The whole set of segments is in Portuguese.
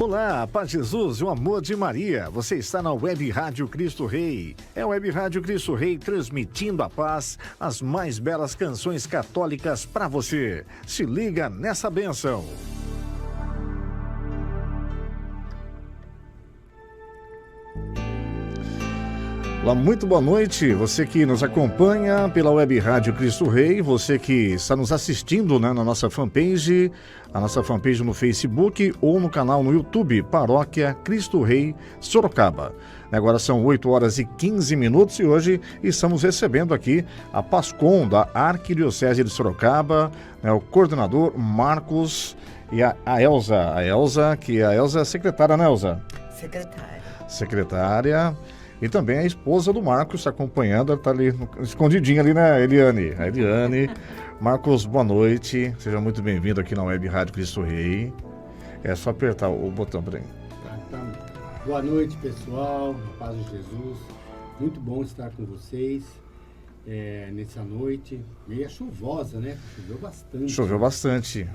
Olá, paz de Jesus e o amor de Maria. Você está na Web Rádio Cristo Rei. É a Web Rádio Cristo Rei transmitindo a paz, as mais belas canções católicas para você. Se liga nessa bênção. Olá, muito boa noite, você que nos acompanha pela Web Rádio Cristo Rei, você que está nos assistindo, né, na nossa fanpage, a nossa fanpage no Facebook ou no canal no YouTube, Paróquia Cristo Rei Sorocaba. Agora são 8 horas e 15 minutos e hoje estamos recebendo aqui a PASCOM da Arquidiocese de Sorocaba, né, o coordenador Marcos e a Elza. A Elza é secretária, né, Elza? Secretária. E também a esposa do Marcos está acompanhando, está ali escondidinha ali, né, Eliane? A Eliane. Marcos, boa noite. Seja muito bem-vindo aqui na Web Rádio Cristo Rei. É só apertar o botão para aí. Boa noite, pessoal. Paz de Jesus. Muito bom estar com vocês nessa noite. Meia chuvosa, né? Choveu bastante.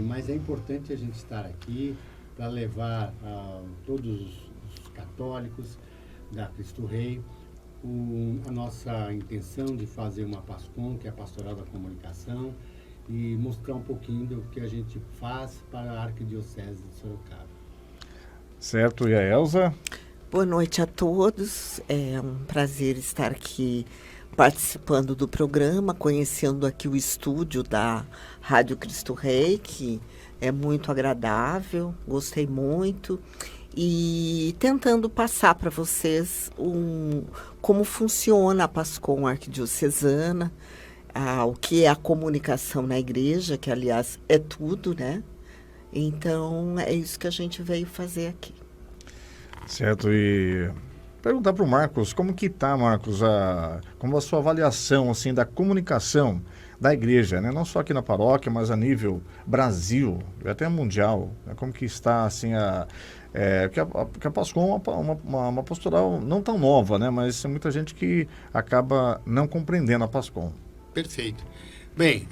Mas é importante a gente estar aqui para levar a todos os católicos da Cristo Rei, a nossa intenção de fazer uma PASCOM, que é a Pastoral da Comunicação, e mostrar um pouquinho do que a gente faz para a Arquidiocese de Sorocaba. Certo, e a Elza? Boa noite a todos, é um prazer estar aqui participando do programa, conhecendo aqui o estúdio da Rádio Cristo Rei, que é muito agradável, gostei muito. E tentando passar para vocês como funciona a PASCOM arquidiocesana, o que é a comunicação na igreja, que aliás é tudo, né? Então é isso que a gente veio fazer aqui. Certo, e perguntar para o Marcos, como que está, Marcos, como a sua avaliação assim, da comunicação da igreja, né? Não só aqui na paróquia, mas a nível Brasil, até mundial, né? Como que está assim que a PASCOM é uma pastoral não tão nova, né? Mas tem muita gente que acaba não compreendendo a PASCOM. Perfeito. Bem,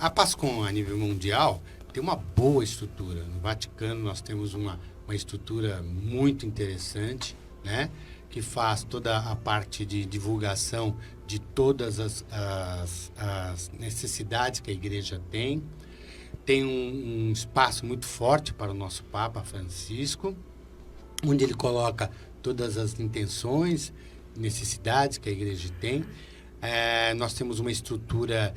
a PASCOM a nível mundial tem uma boa estrutura. No Vaticano nós temos uma estrutura muito interessante, né? Que faz toda a parte de divulgação de todas as necessidades que a igreja tem. Tem um espaço muito forte para o nosso Papa Francisco, onde ele coloca todas as intenções, necessidades que a igreja tem. Nós temos uma estrutura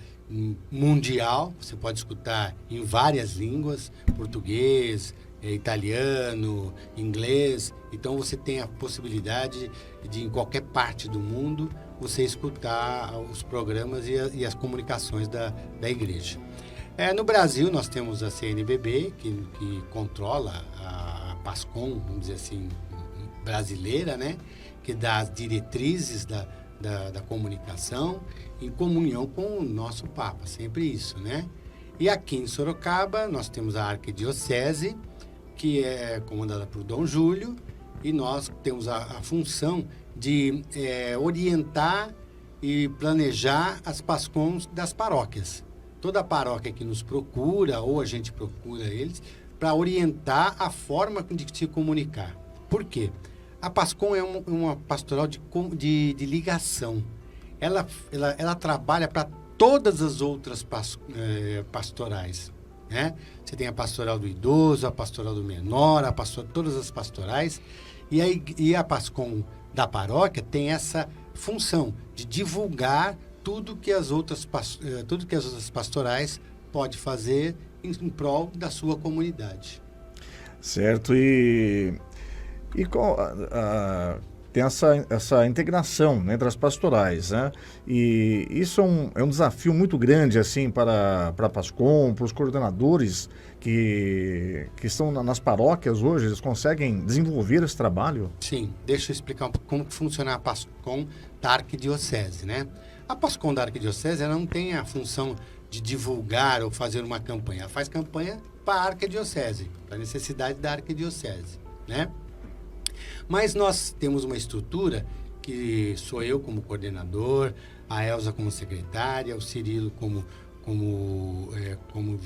mundial, você pode escutar em várias línguas, português, italiano, inglês. Então você tem a possibilidade de, em qualquer parte do mundo, você escutar os programas e as comunicações da igreja. No Brasil, nós temos a CNBB, que controla a PASCOM, vamos dizer assim, brasileira, né? Que dá as diretrizes da comunicação em comunhão com o nosso Papa, sempre isso, né? E aqui em Sorocaba, nós temos a Arquidiocese, que é comandada por Dom Júlio, e nós temos a função de orientar e planejar as PASCOMs das paróquias. Toda paróquia que nos procura, ou a gente procura eles, para orientar a forma de se comunicar. Por quê? A PASCOM é uma pastoral de ligação. Ela trabalha para todas as outras pastorais, né? Você tem a pastoral do idoso, a pastoral do menor, todas as pastorais. E a PASCOM da paróquia tem essa função de divulgar tudo que as outras pastorais podem fazer em prol da sua comunidade. Certo, e tem essa integração, né, entre as pastorais, né? E isso é um desafio muito grande assim, para a PASCOM, para os coordenadores que estão nas paróquias hoje. Eles conseguem desenvolver esse trabalho? Sim, deixa eu explicar um pouco como funciona a PASCOM da Arquidiocese, né? A PASCOM da Arquidiocese, ela não tem a função de divulgar ou fazer uma campanha. Ela faz campanha para a Arquidiocese, para a necessidade da Arquidiocese, né? Mas nós temos uma estrutura que sou eu como coordenador, a Elza como secretária, o Cirilo como como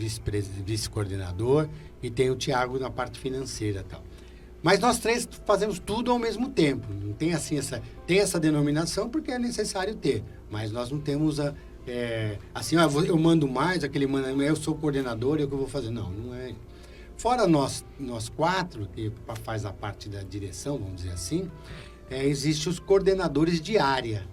vice-coordenador, e tem o Tiago na parte financeira e tal. Mas nós três fazemos tudo ao mesmo tempo. Não tem assim tem essa denominação porque é necessário ter, mas nós não temos eu mando mais, aquele manda, eu sou coordenador, é o que eu vou fazer. Não é. Fora nós quatro, que faz a parte da direção, vamos dizer assim, existem os coordenadores de área,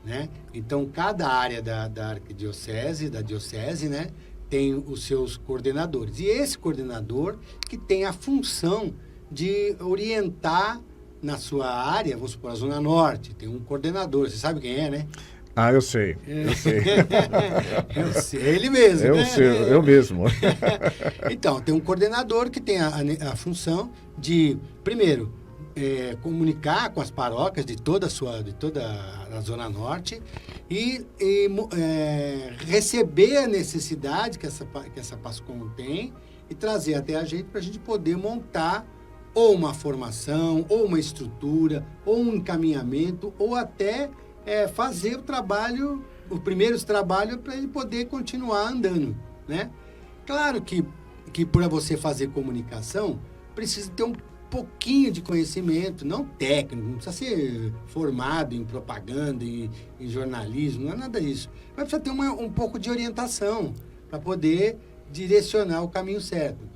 né? Então, cada área da arquidiocese, da diocese, né, tem os seus coordenadores. E esse coordenador que tem a função de orientar na sua área, vamos supor, a Zona Norte, tem um coordenador, você sabe quem é, né? Ah, eu sei. Eu sei. É ele mesmo, Eu mesmo. Então, tem um coordenador que tem a função de, primeiro, comunicar com as paróquias de toda a Zona Norte e receber a necessidade que essa PASCOM tem e trazer até a gente para a gente poder montar ou uma formação, ou uma estrutura, ou um encaminhamento, ou até fazer os primeiros trabalhos para ele poder continuar andando, né? Claro que para você fazer comunicação, precisa ter um pouquinho de conhecimento, não técnico, não precisa ser formado em propaganda, em jornalismo, não é nada disso. Mas precisa ter um pouco de orientação para poder direcionar o caminho certo.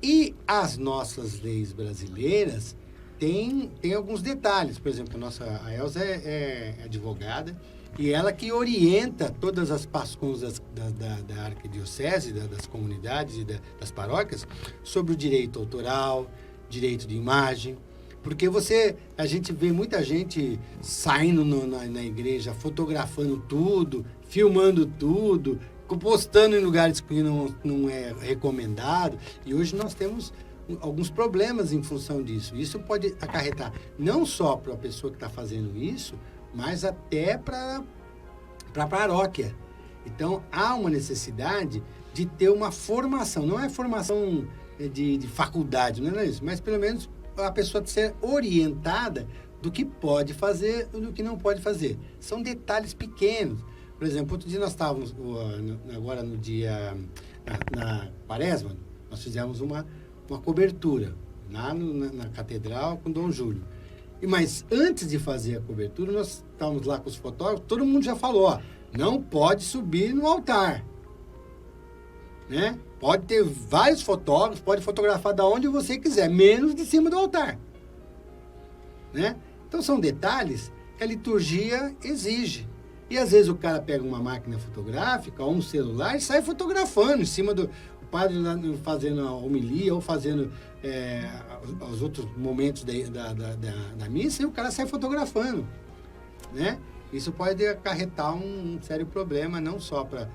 E as nossas leis brasileiras têm alguns detalhes. Por exemplo, a Elza é advogada e ela que orienta todas as PASCONs da arquidiocese, das comunidades e das paróquias sobre o direito autoral, direito de imagem. Porque a gente vê muita gente saindo na igreja, fotografando tudo, filmando tudo, postando em lugares que não é recomendado. E hoje nós temos alguns problemas em função disso. Isso pode acarretar não só para a pessoa que está fazendo isso, mas até para a paróquia. Então, há uma necessidade de ter uma formação. Não é formação de faculdade, não é isso, mas pelo menos a pessoa ser orientada do que pode fazer e do que não pode fazer. São detalhes pequenos. Por exemplo, outro dia nós estávamos, agora no dia, na Quaresma, nós fizemos uma cobertura lá na Catedral com Dom Júlio. Mas antes de fazer a cobertura, nós estávamos lá com os fotógrafos, todo mundo já falou, não pode subir no altar. Né? Pode ter vários fotógrafos, pode fotografar da onde você quiser, menos de cima do altar. Né? Então são detalhes que a liturgia exige. E às vezes o cara pega uma máquina fotográfica ou um celular e sai fotografando em cima do padre fazendo a homilia ou fazendo os outros momentos da missa, e o cara sai fotografando. Né? Isso pode acarretar um sério problema, não só para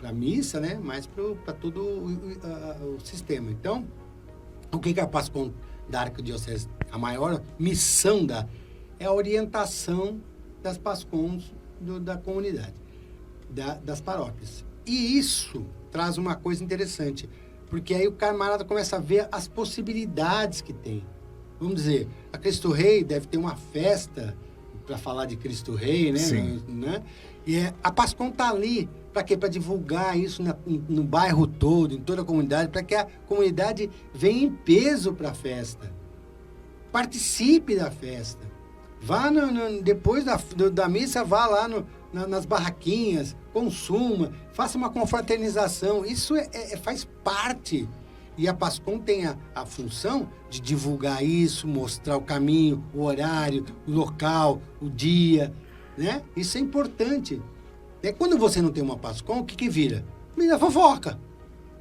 a missa, né? Mas para todo o sistema. Então, o que a PASCOM da Arquidiocese, a maior missão é a orientação das PASCOMs da comunidade, das paróquias. E isso traz uma coisa interessante, porque aí o camarada começa a ver as possibilidades que tem. Vamos dizer, a Cristo Rei deve ter uma festa para falar de Cristo Rei, né? Sim. Né? E a PASCOM está ali para quê? Para divulgar isso no bairro todo, em toda a comunidade, para que a comunidade venha em peso para a festa. Participe da festa. Vá depois da missa, vá lá nas barraquinhas, consuma, faça uma confraternização. Isso faz parte. E a PASCOM tem a função de divulgar isso, mostrar o caminho, o horário, o local, o dia. Né? Isso é importante. Quando você não tem uma PASCOM, o que vira? Vira fofoca.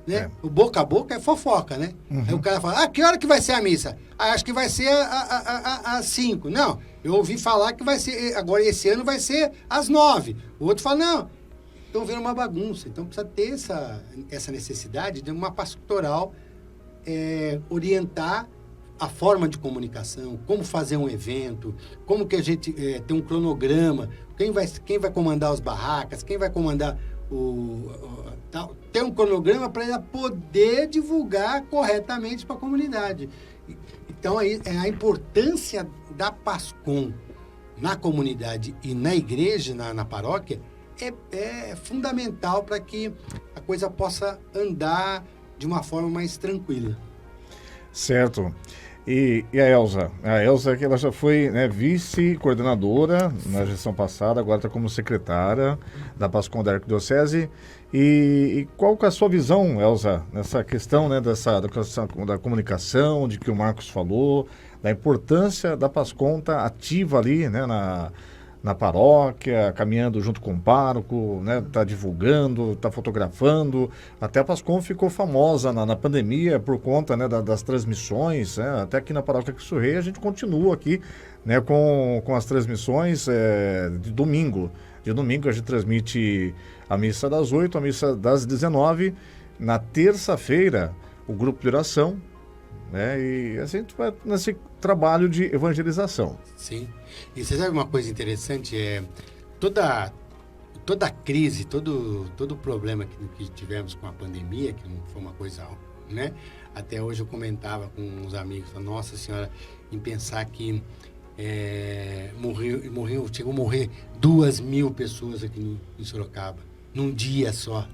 Né? O boca a boca é fofoca, né? Uhum. Aí o cara fala, que hora que vai ser a missa? Acho que vai ser às 5. Não, eu ouvi falar que vai ser, agora esse ano vai ser às 9. O outro fala, não. Então vira uma bagunça. Então precisa ter essa necessidade de uma pastoral orientar a forma de comunicação, como fazer um evento, como que a gente tem um cronograma, quem vai comandar as barracas, quem vai comandar ter um cronograma para ela poder divulgar corretamente para a comunidade. Então, a importância da PASCOM na comunidade e na igreja, na paróquia, é fundamental para que a coisa possa andar de uma forma mais tranquila. Certo. E a Elza? A Elza, que ela já foi, né, vice-coordenadora na gestão passada, agora está como secretária da PASCOM da Arquidiocese. E qual que é a sua visão, Elza, nessa questão, né, da comunicação, de que o Marcos falou, da importância da PASCOM estar ativa ali, né, na paróquia, caminhando junto com o pároco, né, tá divulgando, tá fotografando. Até a PASCOM ficou famosa na pandemia por conta, né, das transmissões, né? Até aqui na paróquia Cristo Rei a gente continua aqui, né, com as transmissões de domingo. De domingo a gente transmite a missa das 8, a missa das 19. Na terça-feira, o grupo de oração, né, e a gente vai nesse trabalho de evangelização. Sim. E você sabe uma coisa interessante? Toda a crise, todo o problema que tivemos com a pandemia, que não foi uma coisa, né? Até hoje eu comentava com uns amigos, nossa senhora, em pensar que chegou a morrer 2.000 pessoas aqui em Sorocaba, num dia só,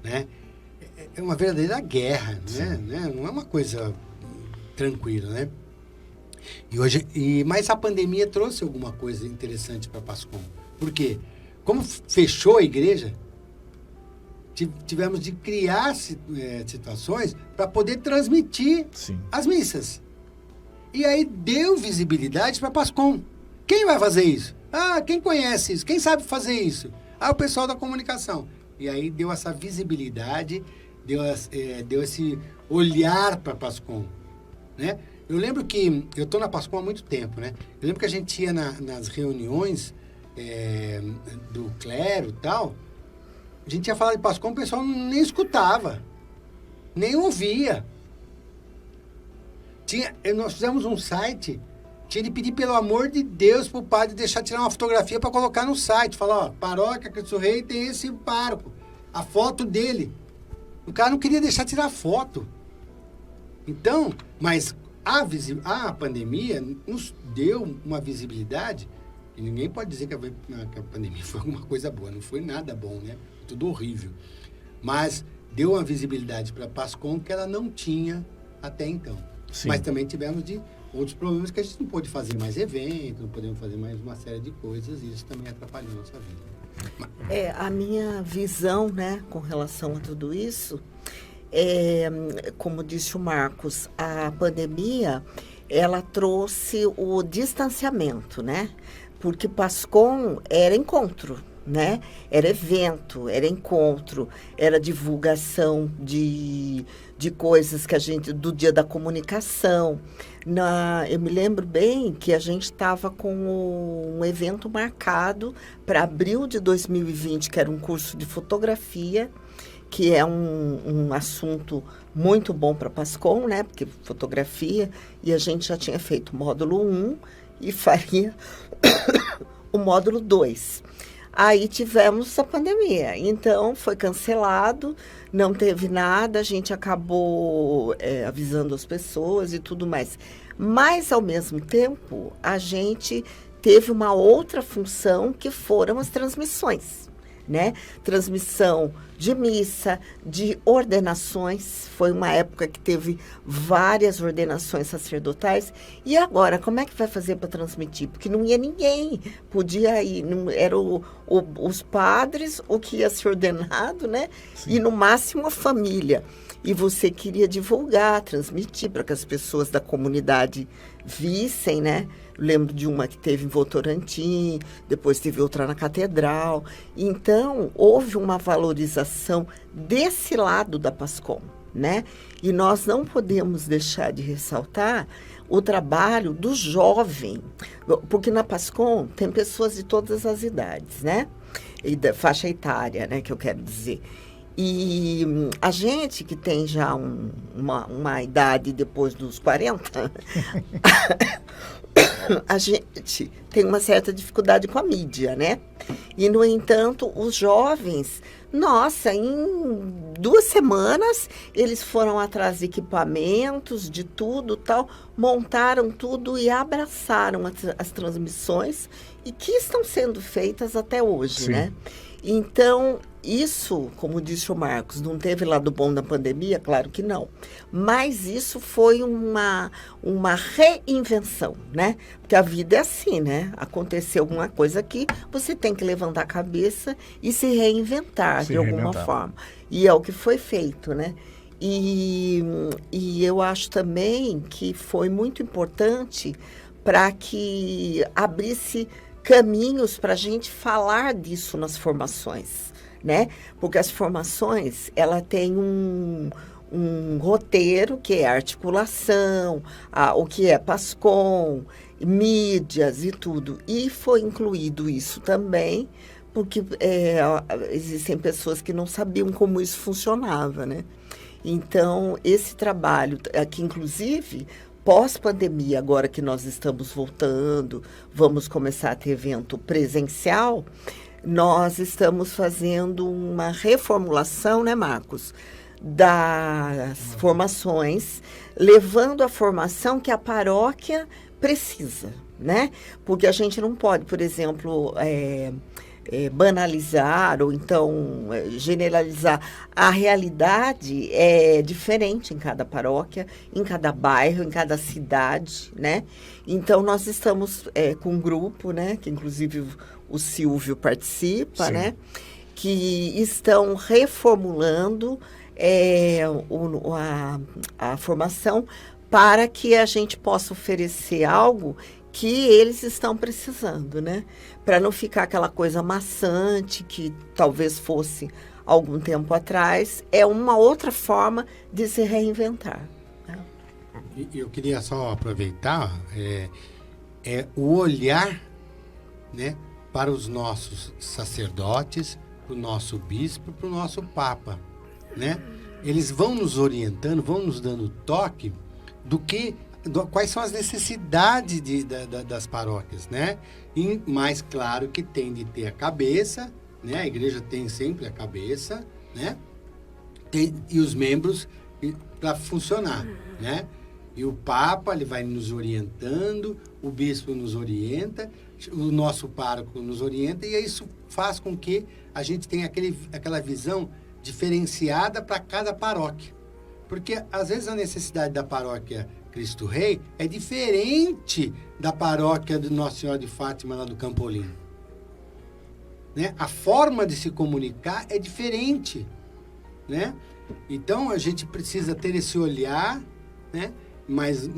né? É uma verdadeira guerra, né? Não é uma coisa tranquila, né? Mas a pandemia trouxe alguma coisa interessante para a PASCOM. Por quê? Como fechou a igreja, tivemos de criar situações para poder transmitir as missas. E aí deu visibilidade para a PASCOM. Quem vai fazer isso? Quem conhece isso? Quem sabe fazer isso? O pessoal da comunicação. E aí deu essa visibilidade, deu esse olhar para a PASCOM, né? Eu lembro que eu estou na PASCOM há muito tempo, né? Eu lembro que a gente ia nas reuniões do clero e tal, a gente ia falar de PASCOM, o pessoal nem escutava, nem ouvia. Nós fizemos um site, tinha de pedir pelo amor de Deus para o padre deixar tirar uma fotografia para colocar no site. Falar, paróquia Cristo Rei tem esse pároco, a foto dele. O cara não queria deixar tirar foto. Então, mas a pandemia nos deu uma visibilidade, e ninguém pode dizer que a pandemia foi alguma coisa boa, não foi nada bom, né? Tudo horrível. Mas deu uma visibilidade para a PASCOM que ela não tinha até então. Sim. Mas também tivemos outros problemas que a gente não pôde fazer mais eventos, não podemos fazer mais uma série de coisas, e isso também atrapalhou a nossa vida. A minha visão, né, com relação a tudo isso, como disse o Marcos, a pandemia, ela trouxe o distanciamento, né? Porque PASCOM era encontro, né? Era evento, era encontro, era divulgação de coisas que a gente, do dia da comunicação. Eu me lembro bem que a gente estava com um evento marcado para abril de 2020, que era um curso de fotografia, que é um assunto muito bom para PASCOM, né? Porque fotografia, e a gente já tinha feito o módulo 1 e faria o módulo 2. Aí tivemos a pandemia, então foi cancelado, não teve nada, a gente acabou avisando as pessoas e tudo mais. Mas, ao mesmo tempo, a gente teve uma outra função que foram as transmissões, né? Transmissão de missa, de ordenações. Foi uma época que teve várias ordenações sacerdotais. E agora, como é que vai fazer para transmitir? Porque não ia ninguém, podia ir, não, eram os padres, o que ia ser ordenado, né? Sim. E no máximo a família. E você queria divulgar, transmitir para que as pessoas da comunidade vissem, né? Lembro de uma que teve em Votorantim, depois teve outra na Catedral. Então, houve uma valorização desse lado da PASCOM, né? E nós não podemos deixar de ressaltar o trabalho do jovem, porque na PASCOM tem pessoas de todas as idades, né? E da faixa etária, né, que eu quero dizer. E a gente que tem já uma idade depois dos 40, a gente tem uma certa dificuldade com a mídia, né? E, no entanto, os jovens, nossa, em 2 semanas, eles foram atrás de equipamentos, de tudo, tal, montaram tudo e abraçaram as transmissões e que estão sendo feitas até hoje, Sim. né? Então, isso, como disse o Marcos, não teve lado bom da pandemia? Claro que não. Mas isso foi uma reinvenção, né? Porque a vida é assim, né? Aconteceu alguma coisa aqui, você tem que levantar a cabeça e se reinventar de alguma forma. E é o que foi feito, né? E eu acho também que foi muito importante para que abrisse caminhos para a gente falar disso nas formações, né? Porque as formações, ela tem um roteiro, que é articulação, o que é PASCOM, mídias e tudo. E foi incluído isso também, porque existem pessoas que não sabiam como isso funcionava, né? Então, esse trabalho, que inclusive, pós-pandemia, agora que nós estamos voltando, vamos começar a ter evento presencial, nós estamos fazendo uma reformulação, né, Marcos, das formações, levando a formação que a paróquia precisa, né? Porque a gente não pode, por exemplo, banalizar ou então generalizar. A realidade é diferente em cada paróquia, em cada bairro, em cada cidade, né? Então, nós estamos com um grupo, né? Que inclusive o Silvio participa, Sim. né? Que estão reformulando a formação para que a gente possa oferecer algo que eles estão precisando, né? Para não ficar aquela coisa maçante que talvez fosse algum tempo atrás. É uma outra forma de se reinventar. Né? Eu queria só aproveitar o olhar, né, para os nossos sacerdotes, para o nosso bispo, para o nosso papa, né? Eles vão nos orientando, vão nos dando toque quais são as necessidades das paróquias, né? E mais claro que tem de ter a cabeça, né? A igreja tem sempre a cabeça, né? E os membros para funcionar, né? E o Papa, ele vai nos orientando, o bispo nos orienta, o nosso pároco nos orienta, e isso faz com que a gente tenha aquela visão diferenciada para cada paróquia. Porque, às vezes, a necessidade da paróquia Cristo Rei é diferente da paróquia do Nossa Senhora de Fátima, lá do Campolim. Né? A forma de se comunicar é diferente. Né? Então, a gente precisa ter esse olhar, né? mas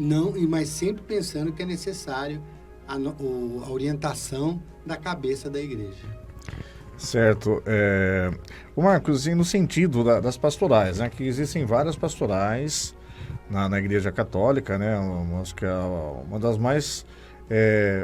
sempre pensando que é necessário a orientação da cabeça da igreja. Certo. O Marcos, e no sentido das pastorais, né? Que existem várias pastorais na Igreja Católica, né? Acho que é uma das mais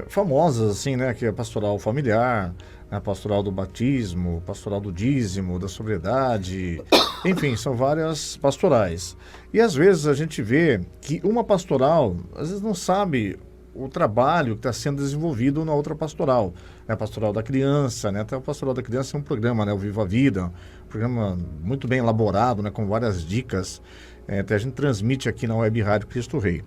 famosas, assim, né? Que é a pastoral familiar, a pastoral do batismo, pastoral do dízimo, da sobriedade, enfim, são várias pastorais. E às vezes a gente vê que uma pastoral, às vezes não sabe o trabalho que está sendo desenvolvido na outra pastoral, né? A pastoral da criança, né? Até a pastoral da criança é um programa, né? O Viva a Vida, um programa muito bem elaborado, né? Com várias dicas, até a gente transmite aqui na Web Rádio Cristo Rei.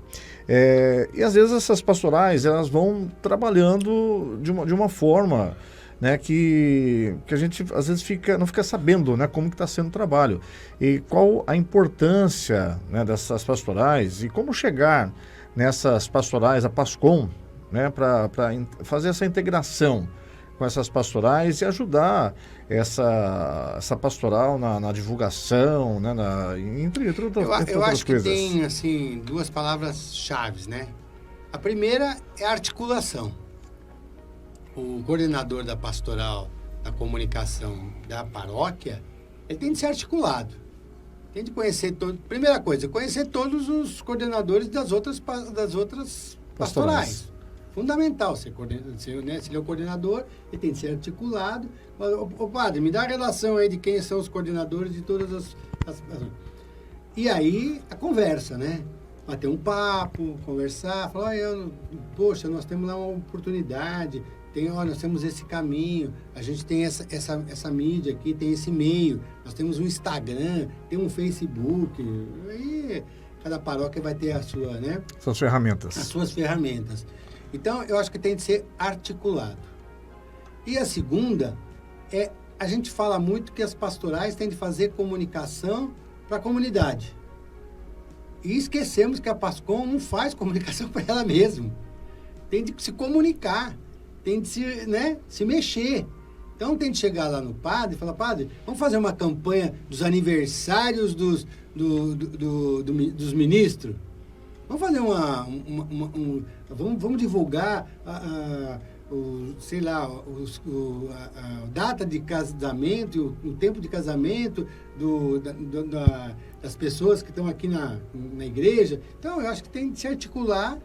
E às vezes essas pastorais, elas vão trabalhando de uma forma, né, que a gente às vezes não fica sabendo, né, como que está sendo o trabalho. E qual a importância, né, dessas pastorais e como chegar nessas pastorais, a PASCOM, né, para fazer essa integração com essas pastorais e ajudar essa pastoral na divulgação, né, entre outras coisas. Eu acho que tem assim, 2 palavras-chave, né? A primeira é a articulação. O coordenador da pastoral da comunicação da paróquia, ele tem de ser articulado. Tem de conhecer primeira coisa, conhecer todos os coordenadores das outras pastorais. Fundamental ser né? Se ele é o coordenador, ele tem de ser articulado. Ô padre, me dá a relação aí de quem são os coordenadores de todas as... E aí, a conversa, né? bater um papo, conversar, falar, poxa, nós temos lá uma oportunidade, nós temos esse caminho, a gente tem essa mídia aqui, tem esse meio, nós temos um Instagram, tem um Facebook, aí cada paróquia vai ter a sua, né? Suas ferramentas. As suas ferramentas. Então, eu acho que tem de ser articulado. E a segunda a gente fala muito que as pastorais têm de fazer comunicação para a comunidade. E esquecemos que a PASCOM não faz comunicação para ela mesma. Tem de se comunicar, tem de se mexer. Então tem de chegar lá no padre e falar, padre, vamos fazer uma campanha dos aniversários dos ministros? Vamos fazer vamos divulgar a data de casamento, o tempo de casamento das pessoas que estão aqui na igreja. Então, eu acho que tem que se articular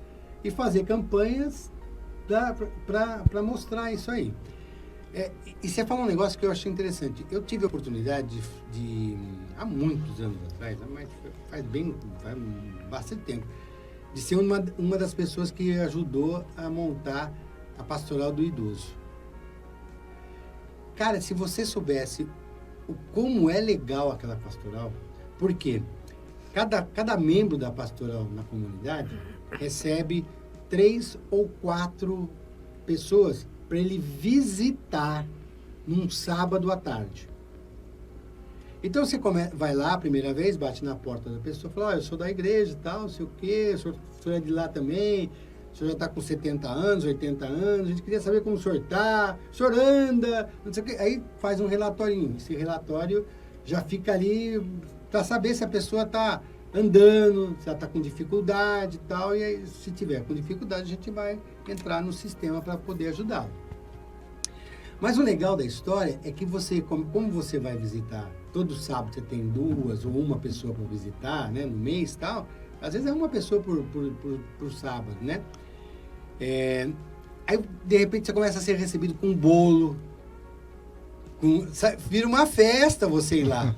e fazer campanhas para mostrar isso aí. E você falou um negócio que eu achei interessante. Eu tive a oportunidade há muitos anos atrás, mas faz bastante tempo, de ser uma das pessoas que ajudou a montar a pastoral do idoso. Cara, se você soubesse como é legal aquela pastoral, porque cada membro da pastoral na comunidade recebe 3 ou 4 pessoas para ele visitar num sábado à tarde. Então você vai lá a primeira vez, bate na porta da pessoa, fala, eu sou da igreja e tal, não sei o quê, o senhor é de lá também, o senhor já está com 70 anos, 80 anos, a gente queria saber como o senhor está, o senhor anda, não sei o quê. Aí faz um relatorinho. Esse relatório já fica ali para saber se a pessoa está andando, se ela está com dificuldade e tal. E aí, se tiver com dificuldade, a gente vai entrar no sistema para poder ajudá-lo. Mas o legal da história é que você, como você vai visitar, todo sábado você tem 2 ou 1 pessoa para visitar, né, no mês e tal, às vezes é 1 pessoa por sábado, né? Aí, de repente, você começa a ser recebido com bolo. Vira uma festa você ir lá.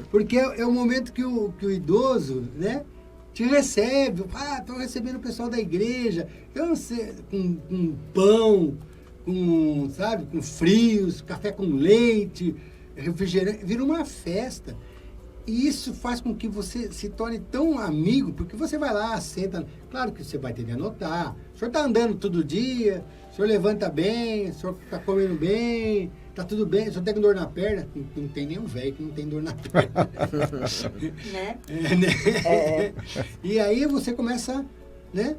Porque é o momento que o idoso, né, te recebe. Estão recebendo o pessoal da igreja. Eu não sei, com pão, com frios, café com leite, refrigerante. Vira uma festa. E isso faz com que você se torne tão amigo, porque você vai lá, senta... Claro que você vai ter de anotar. O senhor está andando todo dia, o senhor levanta bem, o senhor está comendo bem, está tudo bem, o senhor tem dor na perna. Não tem nenhum velho que não tem dor na perna. Né? Né? E aí você começa, né?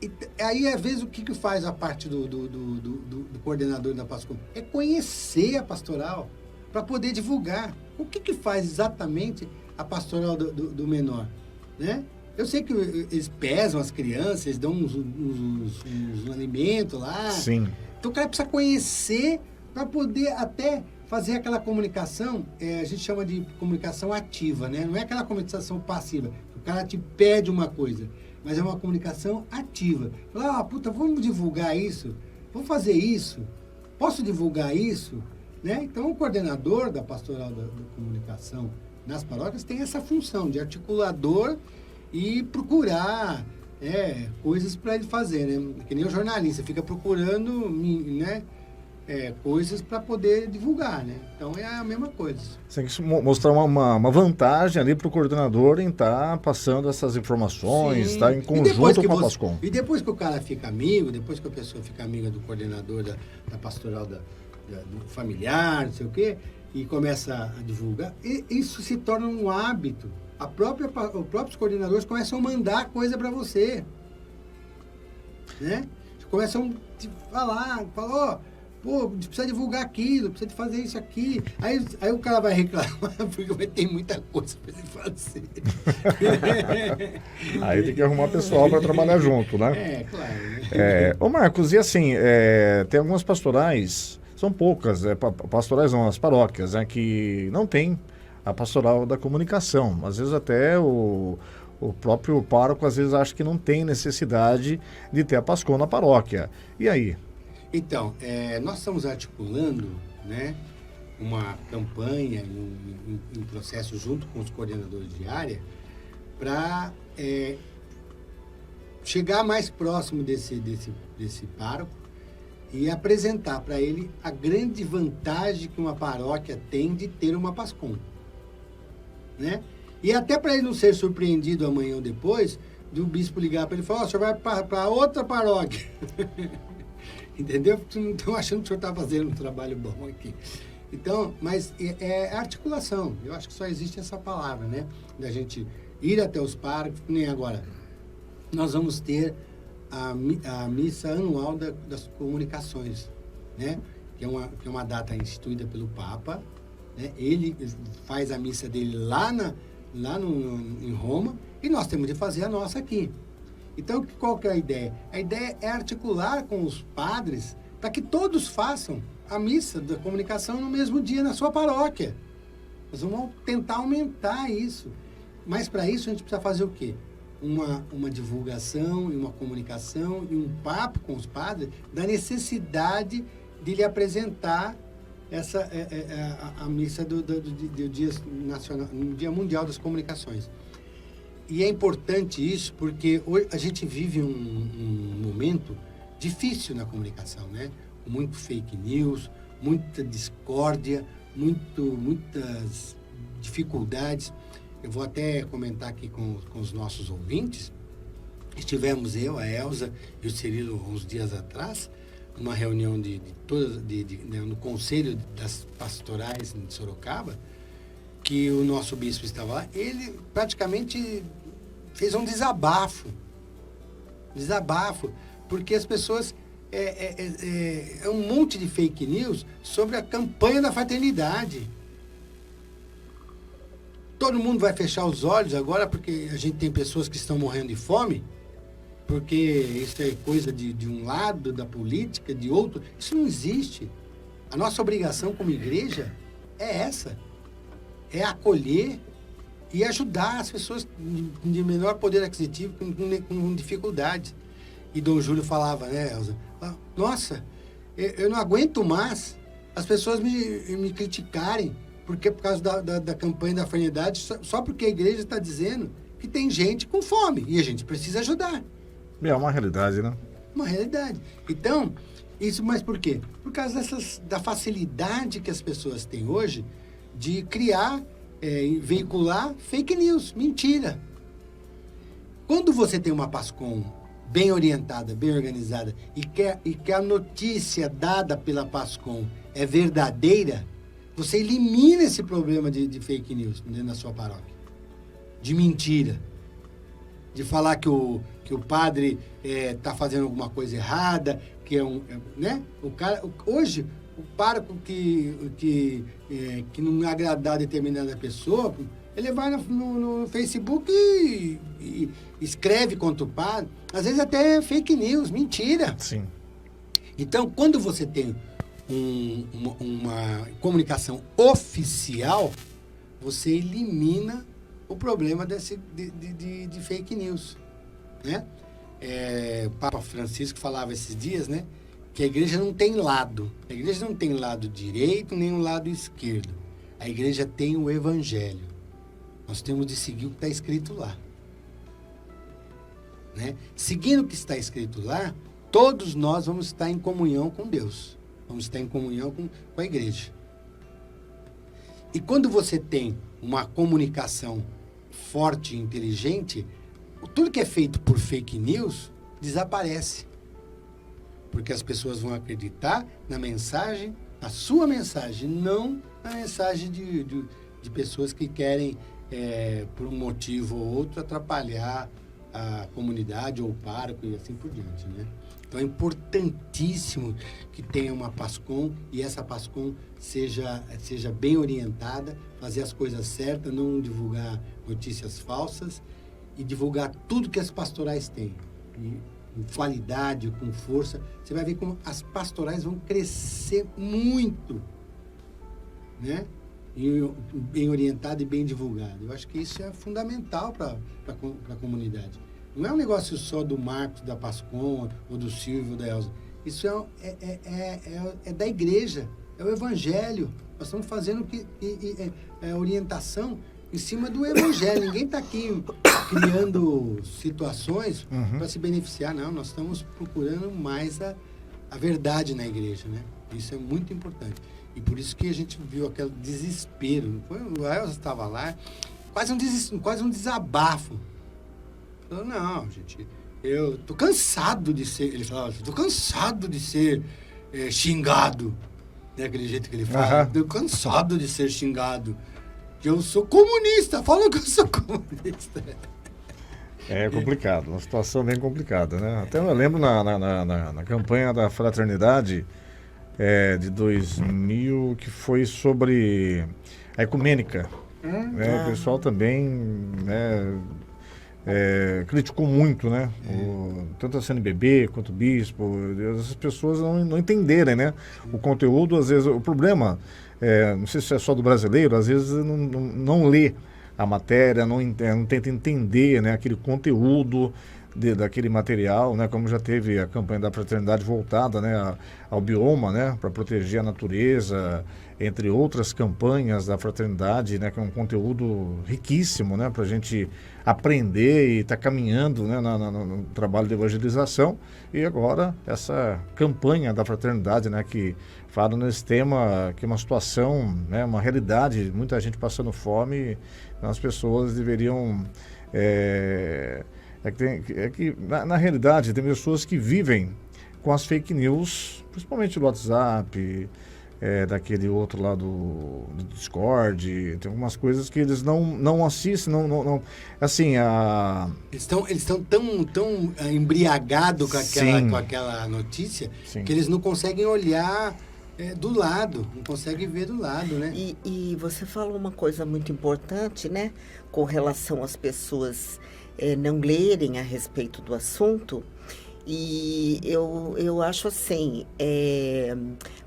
E aí, às vezes, o que faz a parte do coordenador da PASCOM? É conhecer a pastoral para poder divulgar. O que faz exatamente a pastoral do menor, né? Eu sei que eles pesam as crianças, eles dão uns alimentos lá. Sim. Então o cara precisa conhecer para poder até fazer aquela comunicação, a gente chama de comunicação ativa, né? Não é aquela comunicação passiva. O cara te pede uma coisa, mas é uma comunicação ativa. Fala, vamos divulgar isso? Vamos fazer isso? Posso divulgar isso? Né? Então, o coordenador da pastoral da comunicação nas paróquias tem essa função de articulador e procurar coisas para ele fazer, né? Que nem o jornalista, fica procurando, né, coisas para poder divulgar, né? Então, é a mesma coisa. Você tem que mostrar uma vantagem ali para o coordenador em estar passando essas informações, estar em conjunto com a PASCOM. E depois que o cara fica amigo, depois que a pessoa fica amiga do coordenador da pastoral do familiar, não sei o quê, e começa a divulgar, e isso se torna um hábito. Os próprios coordenadores começam a mandar coisa para você, né? Começam a falar, a gente precisa divulgar aquilo, precisa de fazer isso aqui. Aí o cara vai reclamar, porque vai ter muita coisa para ele fazer. Aí tem que arrumar pessoal para trabalhar junto, né? Claro. Né? Ô Marcos, e assim, tem algumas pastorais, são poucas, pastorais não, as paróquias, que não tem a pastoral da comunicação. Às vezes até o próprio pároco, às vezes, acha que não tem necessidade de ter a PASCOM na paróquia. E aí? Então, nós estamos articulando, né, uma campanha, um processo junto com os coordenadores de área para chegar mais próximo desse pároco e apresentar para ele a grande vantagem que uma paróquia tem de ter uma PASCOM, né? E até para ele não ser surpreendido amanhã ou depois, do bispo ligar para ele e falar, o senhor vai para outra paróquia. Entendeu? Não estão achando que o senhor está fazendo um trabalho bom aqui. Então, mas é articulação. Eu acho que só existe essa palavra, né? Da gente ir até os párocos, nem agora. Nós vamos ter a missa anual das comunicações, né? Que é uma data instituída pelo Papa, né? Ele faz a missa dele lá em Roma e nós temos de fazer a nossa aqui. Então, qual que é a ideia? A ideia é articular com os padres para que todos façam a missa da comunicação no mesmo dia na sua paróquia. Nós vamos tentar aumentar isso. Mas para isso a gente precisa fazer o quê? Uma divulgação e uma comunicação e um papo com os padres da necessidade de lhe apresentar a missa do Dia Nacional, no Dia Mundial das Comunicações. E é importante isso porque hoje a gente vive um momento difícil na comunicação, né? Muito fake news, muita discórdia, muitas dificuldades. Eu vou até comentar aqui com os nossos ouvintes. Estivemos eu, a Elza e o Cirilo uns dias atrás, numa reunião no Conselho das Pastorais de Sorocaba, que o nosso bispo estava lá. Ele praticamente fez um desabafo, porque as pessoas... É um monte de fake news sobre a campanha da fraternidade. Todo mundo vai fechar os olhos agora porque a gente tem pessoas que estão morrendo de fome, porque isso é coisa de um lado da política, de outro. Isso não existe. A nossa obrigação como igreja é essa. É acolher e ajudar as pessoas de menor poder aquisitivo com dificuldades. E Dom Júlio falava, né, Elza? Nossa, eu não aguento mais as pessoas me criticarem porque por causa da campanha da fraternidade, só porque a igreja está dizendo que tem gente com fome e a gente precisa ajudar. É uma realidade, né? Uma realidade. Então, isso, mas por quê? Por causa da facilidade que as pessoas têm hoje de criar, veicular fake news, mentira. Quando você tem uma PASCOM bem orientada, bem organizada, e que a notícia dada pela PASCOM é verdadeira, você elimina esse problema de fake news dentro da sua paróquia. De mentira. De falar que o padre está fazendo alguma coisa errada, que né? Hoje, o pároco que não agradar determinada pessoa, ele vai no Facebook e escreve contra o padre. Às vezes até é fake news, mentira. Sim. Então, quando você tem uma comunicação oficial, você elimina o problema de fake news, né? O Papa Francisco falava esses dias, né? Que a igreja não tem lado. A igreja não tem lado direito nem o lado esquerdo. A igreja tem o evangelho. Nós temos de seguir o que está escrito lá. Né? Seguindo o que está escrito lá, todos nós vamos estar em comunhão com Deus. Vamos estar em comunhão com a igreja. E quando você tem uma comunicação forte e inteligente, tudo que é feito por fake news desaparece. Porque as pessoas vão acreditar na mensagem, na sua mensagem, não na mensagem de pessoas que querem, por um motivo ou outro, atrapalhar a comunidade ou o pároco e assim por diante, né? Então é importantíssimo que tenha uma PASCOM e essa PASCOM seja bem orientada, fazer as coisas certas, não divulgar notícias falsas e divulgar tudo que as pastorais têm. E, com qualidade, com força, você vai ver como as pastorais vão crescer muito, né? Bem orientado e bem divulgado. Eu acho que isso é fundamental para a comunidade. Não é um negócio só do Marcos, da PASCOM, ou do Silvio, ou da Elza. Isso é da igreja, é o evangelho. Nós estamos fazendo orientação em cima do evangelho. Ninguém está aqui criando situações para se beneficiar. Não, nós estamos procurando mais a verdade na igreja, né? Isso é muito importante. E por isso que a gente viu aquele desespero. O Elza estava lá, quase um desabafo. Falou, não, gente, eu tô cansado de ser... Ele falava, tô cansado de ser xingado. Daquele jeito que ele fala. Tô cansado de ser xingado. Eu sou comunista, falam que eu sou comunista. É complicado, uma situação bem complicada, né? Até eu lembro na campanha da Fraternidade de 2000, que foi sobre a ecumênica. O pessoal também, né, criticou muito, né? Tanto a CNBB quanto o bispo, as pessoas não entenderem, né? O conteúdo, às vezes, o problema, não sei se é só do brasileiro, às vezes não lê a matéria, não tenta entender, né, aquele conteúdo daquele material, né, como já teve a campanha da fraternidade voltada, né, ao bioma, né, para proteger a natureza, entre outras campanhas da fraternidade, né, que é um conteúdo riquíssimo, né, para a gente aprender e estar caminhando, né, no trabalho de evangelização. E agora essa campanha da fraternidade, né, que fala nesse tema, que é uma situação, né, uma realidade, muita gente passando fome, as pessoas deveriam... na realidade, tem pessoas que vivem com as fake news, principalmente do WhatsApp, daquele outro lá do Discord, tem algumas coisas que eles não assistem, não assim, Eles estão tão embriagados com aquela notícia, sim, que eles não conseguem olhar do lado, não conseguem ver do lado, né? E você falou uma coisa muito importante, né, com relação às pessoas não lerem a respeito do assunto. E eu acho assim,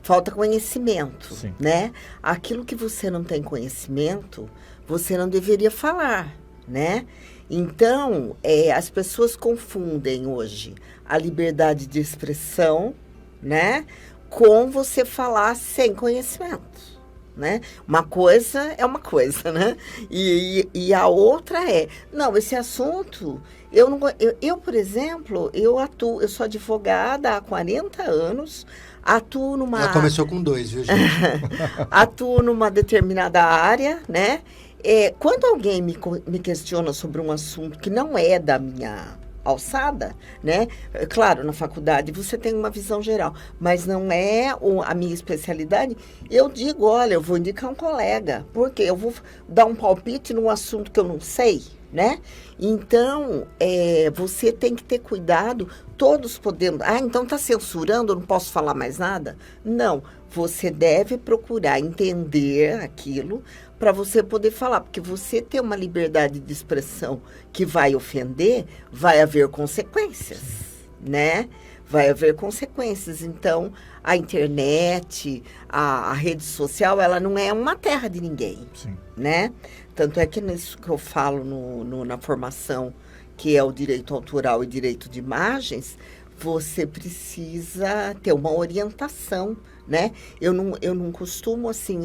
falta conhecimento, sim, né? Aquilo que você não tem conhecimento, você não deveria falar, né? Então, as pessoas confundem hoje a liberdade de expressão, né, com você falar sem conhecimento, né? Uma coisa é uma coisa, né? E a outra não, esse assunto... Eu, por exemplo, eu sou advogada há 40 anos, atuo numa... Ela começou com 2, viu, gente? Atuo numa determinada área, né? Quando alguém me questiona sobre um assunto que não é da minha alçada, né? Claro, na faculdade você tem uma visão geral, mas não é a minha especialidade. Eu digo, olha, eu vou indicar um colega, porque eu vou dar um palpite num assunto que eu não sei, né? Então, você tem que ter cuidado, todos podemos... então está censurando, eu não posso falar mais nada? Não, você deve procurar entender aquilo para você poder falar, porque você ter uma liberdade de expressão que vai ofender, vai haver consequências, né? Vai haver consequências. Então, a internet, a rede social, ela não é uma terra de ninguém, sim, né? Tanto é que nisso que eu falo na formação, que é o direito autoral e direito de imagens, você precisa ter uma orientação, né? Eu não costumo, assim,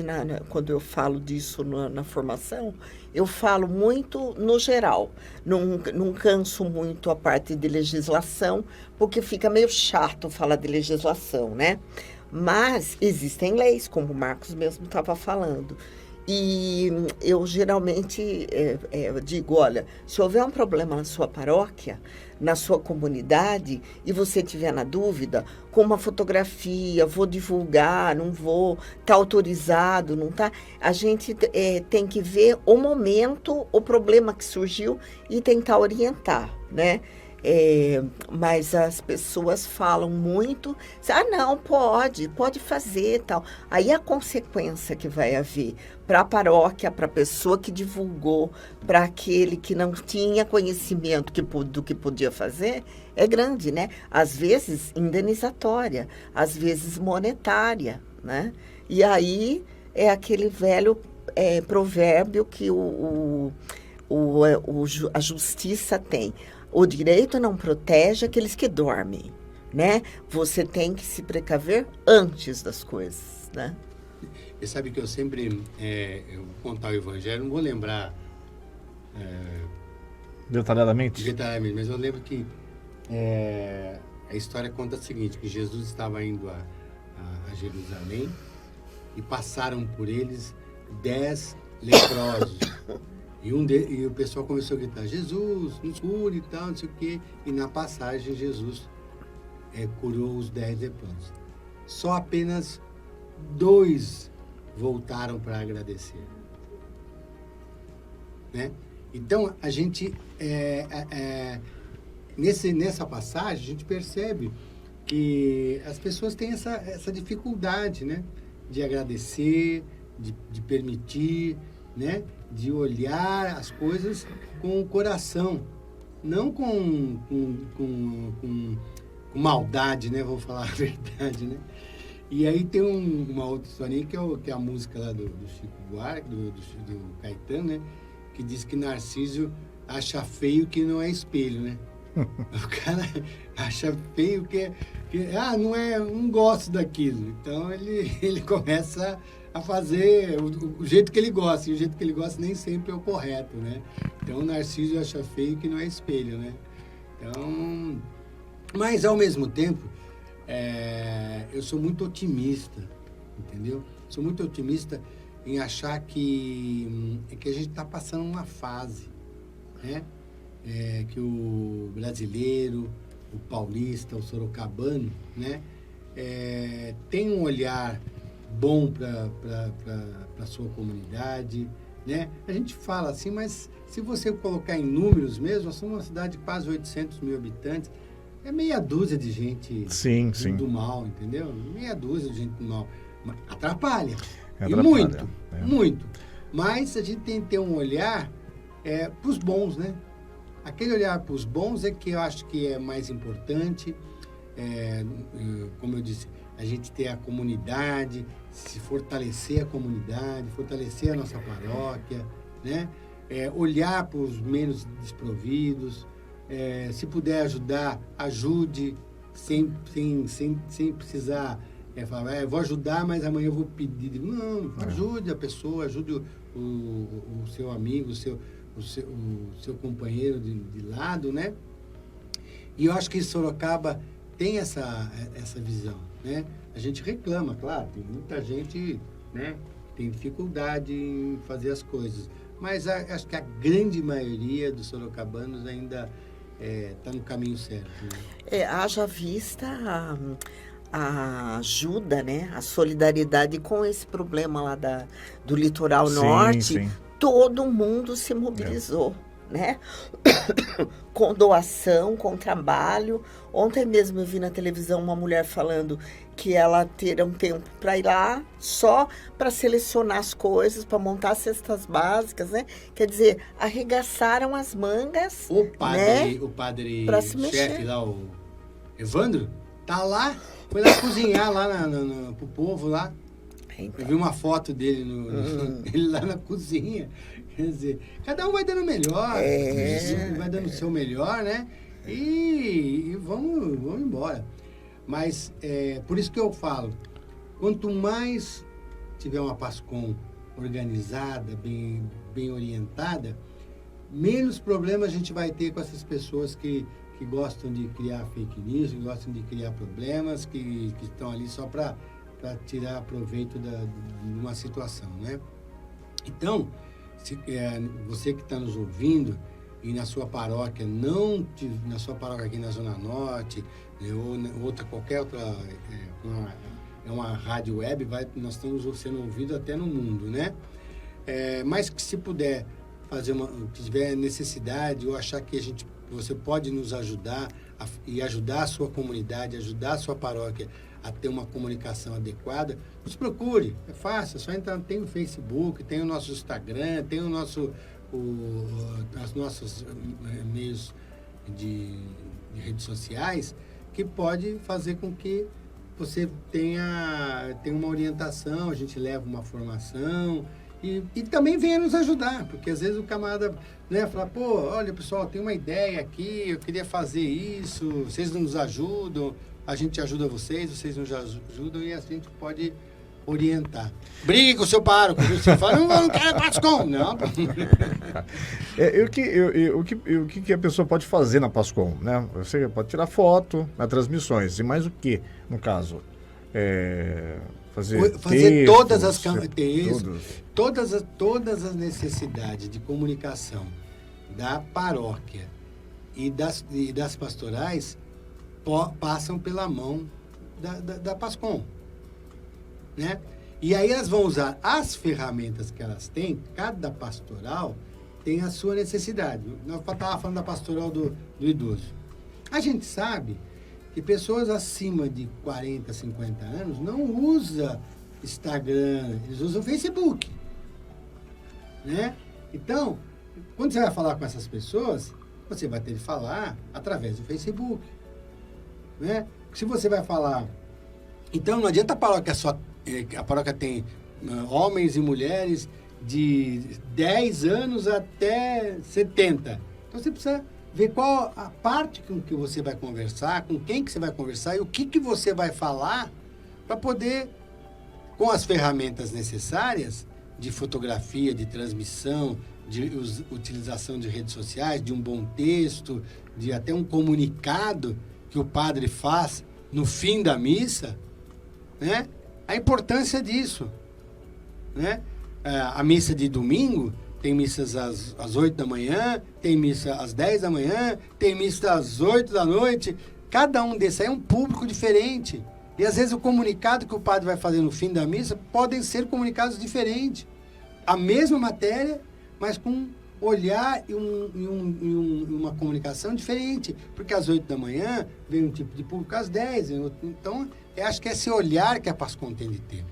quando eu falo disso na formação, eu falo muito no geral. Não canso muito a parte de legislação, porque fica meio chato falar de legislação, né? Mas existem leis, como o Marcos mesmo estava falando. E eu geralmente digo, olha, se houver um problema na sua paróquia, na sua comunidade, e você tiver na dúvida, com uma fotografia, vou divulgar, não vou, está autorizado, não está? A gente tem que ver o momento, o problema que surgiu e tentar orientar, né? Mas as pessoas falam muito, não, pode fazer, tal. Aí a consequência que vai haver para a paróquia, para a pessoa que divulgou, para aquele que não tinha conhecimento do que podia fazer, é grande, né? Às vezes indenizatória, às vezes monetária, né? E aí é aquele velho provérbio que a justiça tem. O direito não protege aqueles que dormem, né? Você tem que se precaver antes das coisas, né? E sabe que eu sempre, eu vou contar o evangelho, não vou lembrar Detalhadamente? Detalhadamente, mas eu lembro que a história conta o seguinte, que Jesus estava indo a Jerusalém e passaram por eles 10 leprosos. E o pessoal começou a gritar, Jesus, nos cure e tal, não sei o quê. E na passagem, Jesus curou os 10 leprosos. Só apenas 2 voltaram para agradecer. Né? Então, a gente, nessa passagem, a gente percebe que as pessoas têm essa dificuldade, né? De agradecer, de permitir, né? De olhar as coisas com o coração, não com maldade, né? Vou falar a verdade, né? E aí tem uma outra historinha que é a música lá do Chico Buarque, do Caetano, né? Que diz que Narciso acha feio que não é espelho, né? O cara acha feio que não gosto daquilo. Então ele começa a fazer o jeito que ele gosta, e o jeito que ele gosta nem sempre é o correto, né? Então o Narciso acha feio que não é espelho, né? Então, mas ao mesmo tempo, eu sou muito otimista, entendeu? Sou muito otimista em achar que a gente está passando uma fase, né? Que o brasileiro, o paulista, o sorocabano, né? Tem um olhar bom para a sua comunidade, né? A gente fala assim, mas se você colocar em números mesmo, nós somos uma cidade de quase 800 mil habitantes, é meia dúzia de gente do mal, entendeu? Meia dúzia de gente do mal. Atrapalha. E muito, muito. Mas a gente tem que ter um olhar para os bons, né? Aquele olhar para os bons é que eu acho que é mais importante. Como eu disse, a gente ter a comunidade, se fortalecer a comunidade, fortalecer a nossa paróquia, né? Olhar para os menos desprovidos, se puder ajudar, ajude, sem precisar falar, vou ajudar, mas amanhã eu vou pedir. Não, ajude a pessoa, ajude o seu amigo, o seu companheiro de lado, né? E eu acho que Sorocaba tem essa visão, né? A gente reclama, claro, tem muita gente, né, que tem dificuldade em fazer as coisas, mas acho que a grande maioria dos sorocabanos ainda está no caminho certo. Né? Haja vista a ajuda, né, a solidariedade com esse problema lá do litoral norte, sim. Todo mundo se mobilizou, né? Com doação, com trabalho. Ontem mesmo eu vi na televisão uma mulher falando que ela teria um tempo para ir lá só para selecionar as coisas, para montar cestas básicas, né? Quer dizer, arregaçaram as mangas. O padre chefe lá, o Evandro, tá lá, foi lá cozinhar lá pro povo lá. Então. Eu vi uma foto dele ele lá na cozinha. Quer dizer, cada um vai dando melhor, vai dando o seu melhor, né? E vamos embora. Mas por isso que eu falo, quanto mais tiver uma PASCOM organizada, bem orientada, menos problemas a gente vai ter com essas pessoas que gostam de criar fake news, que gostam de criar problemas, que estão ali só para tirar proveito de uma situação, né? Então, você que está nos ouvindo e na sua paróquia, na sua paróquia aqui na Zona Norte, ou qualquer outra, uma rádio web, nós estamos sendo ouvidos até no mundo, né? Mas que se puder fazer que tiver necessidade ou achar que você pode nos ajudar e ajudar a sua comunidade, ajudar a sua paróquia a ter uma comunicação adequada, nos procure, é fácil, é só entrar, tem o Facebook, tem o nosso Instagram, tem os nossos meios de redes sociais, que pode fazer com que você tenha uma orientação, a gente leva uma formação e também venha nos ajudar, porque às vezes o camarada, né, fala, olha pessoal, tem uma ideia aqui, eu queria fazer isso, vocês não nos ajudam, a gente ajuda vocês nos ajudam e a gente pode orientar. Brigue com o seu pároco. Você fala, não quero PASCOM. Não. O que a pessoa pode fazer na PASCOM, né? Você pode tirar foto nas transmissões. E mais o que, no caso? Fazer textos, todas as todas as necessidades de comunicação da paróquia e das pastorais passam pela mão da PASCOM, né? E aí elas vão usar as ferramentas que elas têm. Cada pastoral tem a sua necessidade. Nós estávamos falando da pastoral do idoso. A gente sabe que pessoas acima de 40, 50 anos não usam Instagram, eles usam Facebook, né? Então, quando você vai falar com essas pessoas, você vai ter que falar através do Facebook, né? Se você vai falar... Então, não adianta a paróquia tem homens e mulheres de 10 anos até 70. Então, você precisa ver qual a parte com que você vai conversar, com quem que você vai conversar e o que você vai falar para poder, com as ferramentas necessárias de fotografia, de transmissão, de utilização de redes sociais, de um bom texto, de até um comunicado que o padre faz no fim da missa, né? A importância disso, né? A missa de domingo tem missas às 8 da manhã, tem missa às 10 da manhã, tem missa às 8 da noite. Cada um desses aí é um público diferente. E às vezes o comunicado que o padre vai fazer no fim da missa podem ser comunicados diferentes. A mesma matéria, mas com um olhar e uma comunicação diferente. Porque às 8 da manhã vem um tipo de público às 10. Então, eu acho que é esse olhar que a PASCOM tem de ter.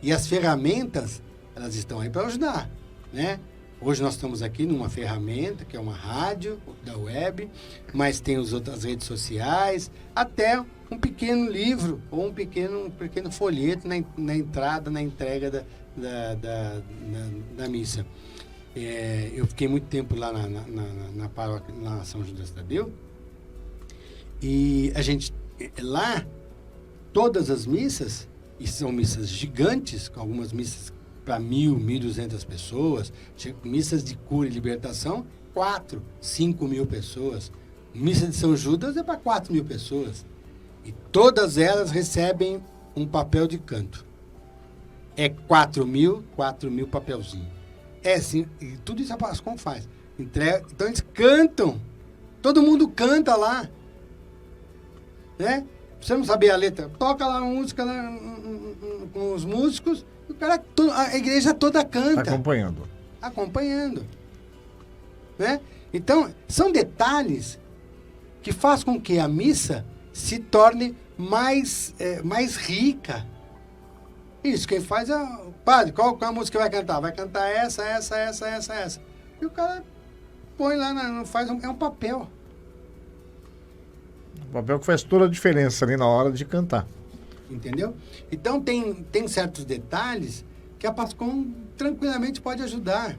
E as ferramentas, elas estão aí para ajudar, né? Hoje nós estamos aqui numa ferramenta, que é uma rádio da web, mas tem as outras redes sociais, até um pequeno livro ou um pequeno folheto na entrada, na entrega da missa. Eu fiquei muito tempo lá na paróquia, na São Judas Tadeu, e a gente, lá, todas as missas, e são missas gigantes, com algumas missas para 1.200 pessoas, missas de cura e libertação, 5.000 pessoas. Missa de São Judas é para 4.000 pessoas. E todas elas recebem um papel de canto. É 4.000 papelzinho. É assim, e tudo isso a PASCOM faz. Então eles cantam. Todo mundo canta lá. Né? Você não saber a letra, toca lá a música com os músicos, a igreja toda canta. Acompanhando. Né? Então, são detalhes que fazem com que a missa se torne mais rica. Isso, quem faz é o padre. Qual a música que vai cantar? Vai cantar essa. E o cara põe lá, é um papel. Um papel que faz toda a diferença ali na hora de cantar. Entendeu? Então, tem certos detalhes que a PASCOM tranquilamente pode ajudar.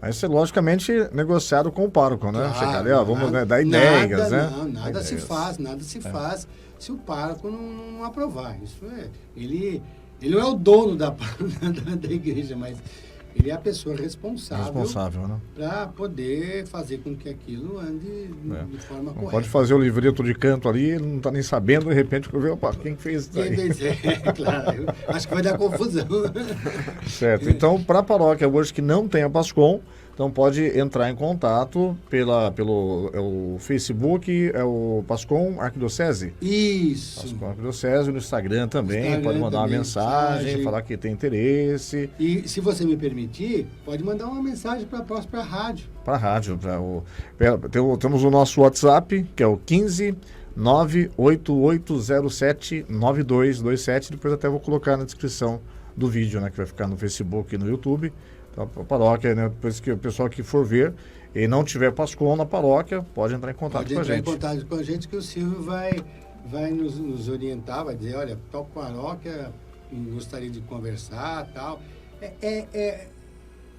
Mas isso é logicamente negociado com o pároco, né? Claro, chegar ali, vamos dar ideias, né? Nada se faz se o pároco não aprovar. Isso ele não é o dono da igreja, mas ele é a pessoa responsável, né? Para poder fazer com que aquilo ande de forma correta. Pode fazer o livreto de canto ali, ele não está nem sabendo, de repente, quem fez isso aí? Claro, acho que vai dar confusão. Certo, então, para a paróquia hoje que não tem a PASCOM, então pode entrar em contato pelo Facebook, é o PASCOM Arquidiocese? Isso. PASCOM Arquidiocese, no Instagram também, pode mandar uma mensagem, falar que tem interesse. E se você me permitir, pode mandar uma mensagem para a própria rádio. Para a rádio. Temos o nosso WhatsApp, que é o 15 98807 9227. Depois até vou colocar na descrição do vídeo, né, que vai ficar no Facebook e no YouTube. Então, a paróquia, né, depois que o pessoal que for ver e não tiver PASCOM na paróquia, pode entrar em contato com a gente. Pode entrar em contato com a gente, que o Silvio vai nos orientar, vai dizer, olha, tal paróquia gostaria de conversar, tal.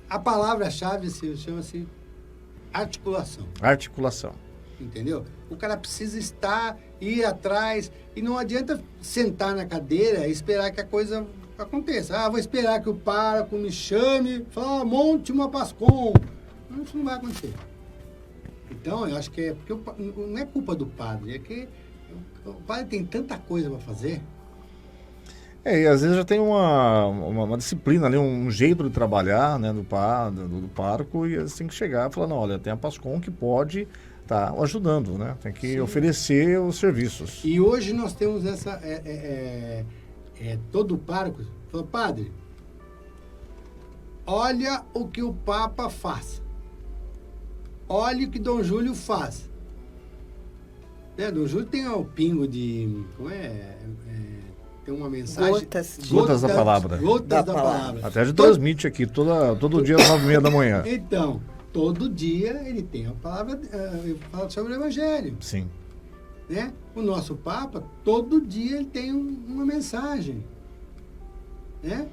A palavra-chave, Silvio, chama-se articulação. Articulação. Entendeu? O cara precisa ir atrás, e não adianta sentar na cadeira e esperar que a coisa aconteça. Vou esperar que o pároco me chame, fala, monte uma PASCOM. Isso não vai acontecer. Então, eu acho que é porque não é culpa do padre, é que o padre tem tanta coisa para fazer. E às vezes já tem uma disciplina ali, um jeito de trabalhar, né, do pároco, e eles têm que chegar e falar, não, olha, tem a PASCOM que pode estar ajudando, né? Tem que Sim. oferecer os serviços. E hoje nós temos essa... todo pároco falou, padre, olha o que o Papa faz. Olha o que Dom Júlio faz. Né? Dom Júlio tem o pingo de... Como tem uma mensagem... Gotas da palavra. Gotas da palavra. Até a gente transmite aqui todo dia às 9h30 da manhã. Então, todo dia ele tem a palavra... fala sobre o Evangelho. Sim. Né? O nosso Papa, todo dia ele tem uma mensagem. Né?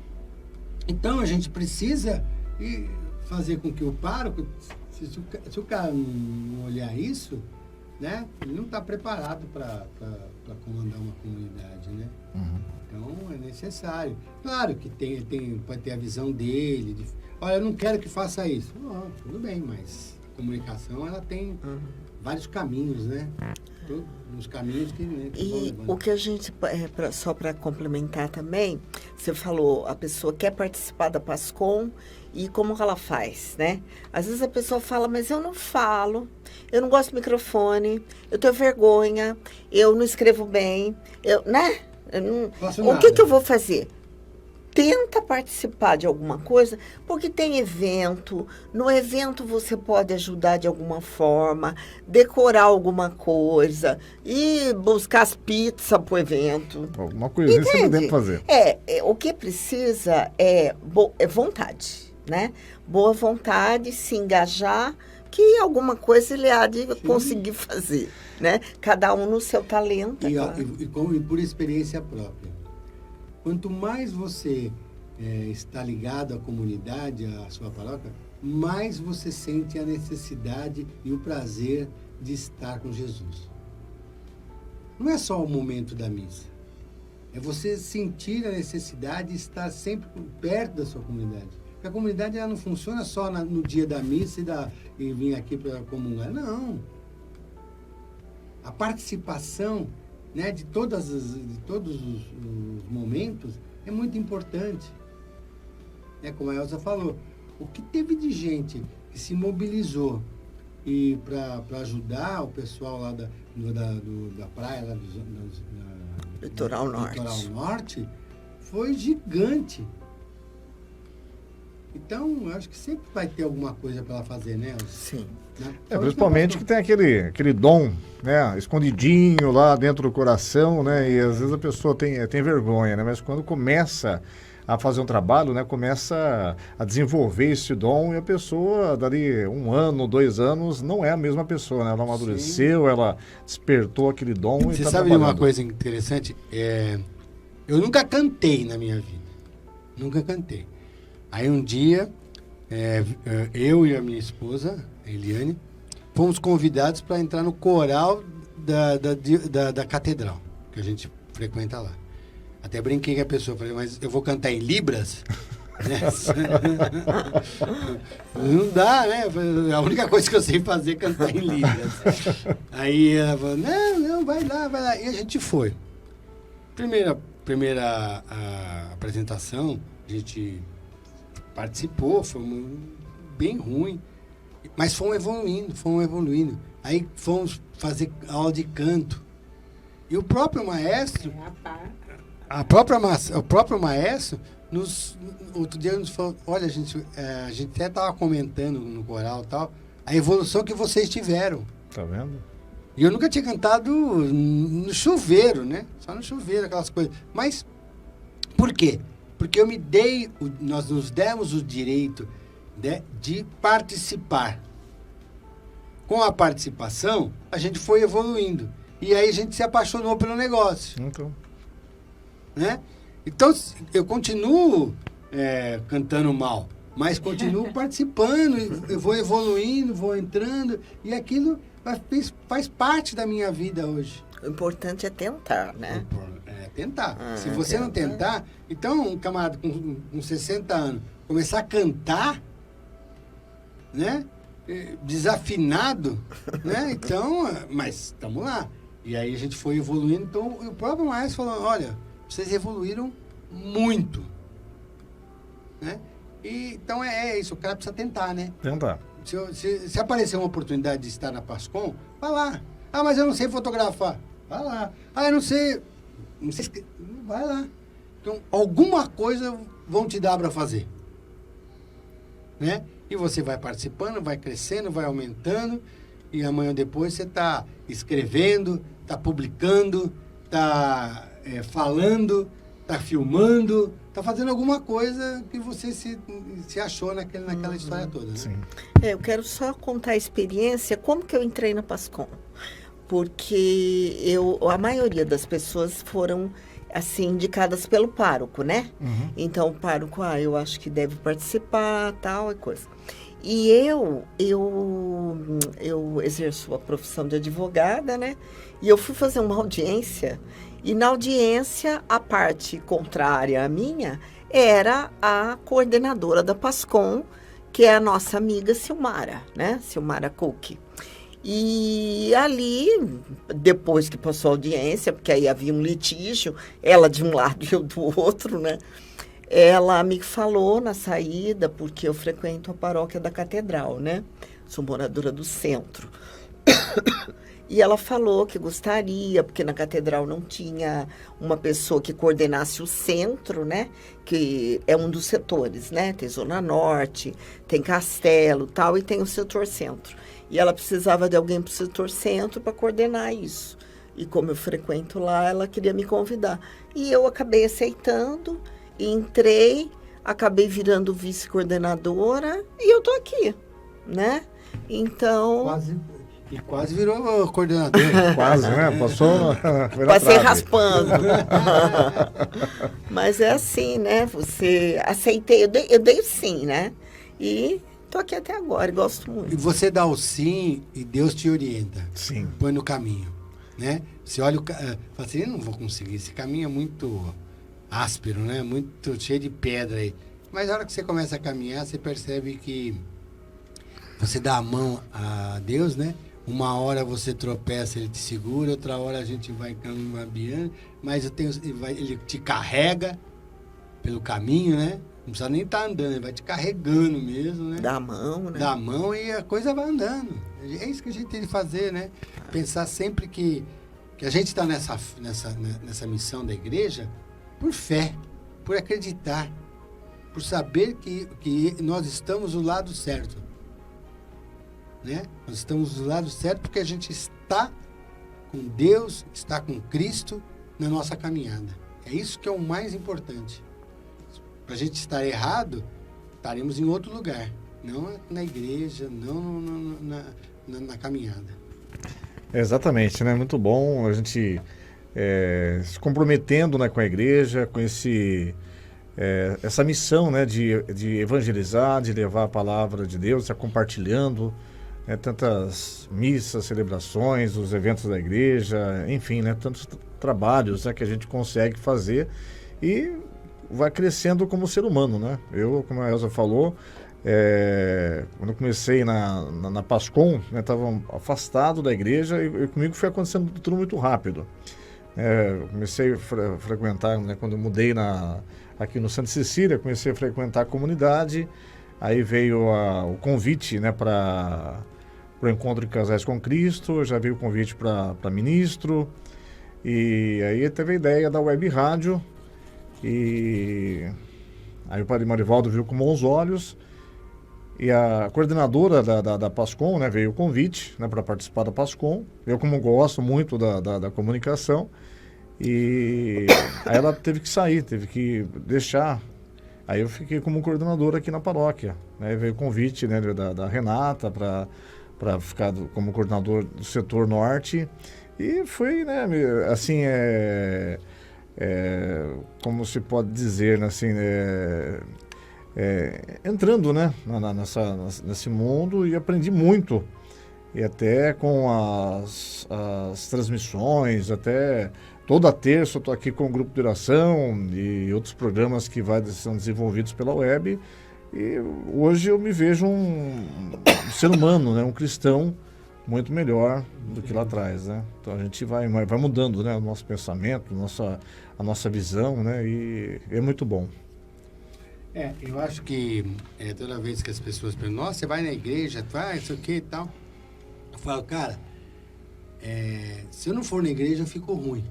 Então, a gente precisa fazer com que o pároco... Se o cara não olhar isso, né, ele não está preparado para comandar uma comunidade, né? Uhum. Então, é necessário. Claro que pode ter a visão dele. Olha, eu não quero que faça isso. Tudo bem, mas a comunicação, ela tem vários caminhos, né? Nos caminhos que E o que a gente, só para complementar também, você falou, a pessoa quer participar da PASCOM e como que ela faz, né? Às vezes a pessoa fala, mas eu não falo, eu não gosto do microfone, eu tenho vergonha, eu não escrevo bem, né? Eu não, o que eu vou fazer? Tenta participar de alguma coisa, porque tem evento. No evento você pode ajudar de alguma forma, decorar alguma coisa e buscar as pizzas para o evento. Alguma coisinha você podemos fazer. O que precisa é vontade, né? Boa vontade, se engajar, que alguma coisa ele há de conseguir fazer, né? Cada um no seu talento. E por experiência própria. Quanto mais você está ligado à comunidade, à sua paróquia, mais você sente a necessidade e o prazer de estar com Jesus. Não é só o momento da missa. É você sentir a necessidade de estar sempre perto da sua comunidade. Porque a comunidade ela não funciona só no dia da missa e vir aqui para comungar. Não. A participação, né, de todos os momentos é muito importante. Como a Elza falou, o que teve de gente que se mobilizou e para ajudar o pessoal lá da praia, lá do Litoral Norte, foi gigante. Então, eu acho que sempre vai ter alguma coisa para ela fazer, né, Elza? Sim. Principalmente que tem aquele dom, né, escondidinho lá dentro do coração, né, e às vezes a pessoa tem vergonha, né, mas quando começa a fazer um trabalho, né, começa a desenvolver esse dom e a pessoa, dali 1 ano, 2 anos, não é a mesma pessoa, né, ela amadureceu, sim, ela despertou aquele dom. Você sabe de uma coisa interessante? Eu nunca cantei na minha vida, nunca cantei. Aí um dia, eu e a minha esposa, a Eliane, fomos convidados para entrar no coral da catedral, que a gente frequenta lá. Até brinquei com a pessoa, falei, mas eu vou cantar em Libras? Não dá, né? A única coisa que eu sei fazer é cantar em Libras. Aí ela falou, não, vai lá. E a gente foi. Primeira apresentação, a gente participou, foi bem ruim, mas fomos evoluindo. Aí fomos fazer aula de canto. E o próprio maestro, o próprio maestro, outro dia nos falou, olha, a gente até estava comentando no coral e tal, a evolução que vocês tiveram. Tá vendo? E eu nunca tinha cantado no chuveiro, né? Só no chuveiro, aquelas coisas. Mas, por quê? Porque nós nos demos o direito de participar. Com a participação, a gente foi evoluindo. E aí a gente se apaixonou pelo negócio. Né? Então, eu continuo cantando mal, mas continuo participando, eu vou evoluindo, vou entrando, e aquilo faz parte da minha vida hoje. O importante é tentar, né? tentar. Se você não tentar, então um camarada com 60 anos começar a cantar, né? Desafinado, né? Então, mas estamos lá. E aí a gente foi evoluindo. Então, o próprio maestro falou, olha, vocês evoluíram muito, né? E, então é isso, o cara precisa tentar, né? Tentar. Se aparecer uma oportunidade de estar na Pascom, vai lá. Ah, mas eu não sei fotografar. Vai lá. Ah, eu não sei vai lá. Então, alguma coisa vão te dar para fazer, né? E você vai participando, vai crescendo, vai aumentando, e amanhã depois você está escrevendo, está publicando, está falando, está filmando, está fazendo alguma coisa que você se achou naquela história toda, né? Sim. Eu quero só contar a experiência, como que eu entrei na Pascom. Porque a maioria das pessoas foram, assim, indicadas pelo pároco, né? Uhum. Então, o pároco, eu acho que deve participar, tal e coisa. E eu exerço a profissão de advogada, né? E eu fui fazer uma audiência, e na audiência, a parte contrária à minha era a coordenadora da Pascom, que é a nossa amiga Silmara, né? Silmara Cook. E ali, depois que passou a audiência, porque aí havia um litígio, ela de um lado e eu do outro, né? Ela me falou na saída, porque eu frequento a paróquia da Catedral, né? Sou moradora do centro. E ela falou que gostaria, porque na Catedral não tinha uma pessoa que coordenasse o centro, né? Que é um dos setores, né? Tem Zona Norte, tem Castelo, tal, e tem o setor centro. E ela precisava de alguém para o setor centro para coordenar isso. E como eu frequento lá, ela queria me convidar. E eu acabei aceitando, entrei, acabei virando vice-coordenadora e eu tô aqui, né? Então... Quase virou coordenadora. Quase, né? Passou... Passei raspando. Mas é assim, né? Você aceitei, eu dei o sim, né? E... Estou aqui até agora, gosto muito. E você dá o sim e Deus te orienta. Sim. Põe no caminho, né? Você olha fala assim, eu não vou conseguir, esse caminho é muito áspero, né? Muito cheio de pedra aí. Mas na hora que você começa a caminhar, você percebe que você dá a mão a Deus, né? Uma hora você tropeça, ele te segura, outra hora a gente vai caminhando, mas ele te carrega pelo caminho, né? Não precisa nem estar andando, ele vai te carregando mesmo, né? Dá a mão, né? Dá a mão e a coisa vai andando. É isso que a gente tem que fazer, né? Pensar sempre que a gente está nessa missão da igreja por fé, por acreditar, por saber que nós estamos do lado certo. Né? Nós estamos do lado certo porque a gente está com Deus, está com Cristo na nossa caminhada. É isso que é o mais importante. Para a gente estar errado, estaremos em outro lugar. Não na igreja, não na caminhada. Exatamente, né? Muito bom a gente se comprometendo, né, com a igreja, com essa missão, né, de evangelizar, de levar a palavra de Deus, estar compartilhando, né, tantas missas, celebrações, os eventos da igreja, enfim, né, tantos trabalhos, né, que a gente consegue fazer e vai crescendo como ser humano, né? Eu, como a Elza falou, quando eu comecei na Pascom, estava afastado da igreja e comigo foi acontecendo tudo muito rápido. Eu comecei a frequentar, né, quando eu mudei aqui no Santa Cecília, comecei a frequentar a comunidade, aí veio o convite, né, para o Encontro de Casais com Cristo, já veio o convite para ministro, e aí teve a ideia da web rádio. E aí o padre Marivaldo viu com bons olhos e a coordenadora da Pascom, né, veio o convite, né, para participar da Pascom. Eu, como gosto muito da comunicação, e aí ela teve que sair, teve que deixar. Aí eu fiquei como coordenador aqui na paróquia, né, veio o convite, né, da Renata para ficar como coordenador do setor norte e foi, né, assim, como se pode dizer, né, assim, entrando, né, nesse mundo, e aprendi muito. E até com as transmissões, até Toda terça eu estou aqui com o grupo de oração e outros programas que são desenvolvidos pela web. E hoje eu me vejo um ser humano, né? Um cristão muito melhor do que lá atrás, né? Então a gente vai mudando, né? O nosso pensamento, a nossa visão, né? E é muito bom. Eu acho que toda vez que as pessoas perguntam, nossa, você vai na igreja, faz isso aqui e tal. Eu falo, cara, se eu não for na igreja, eu fico ruim.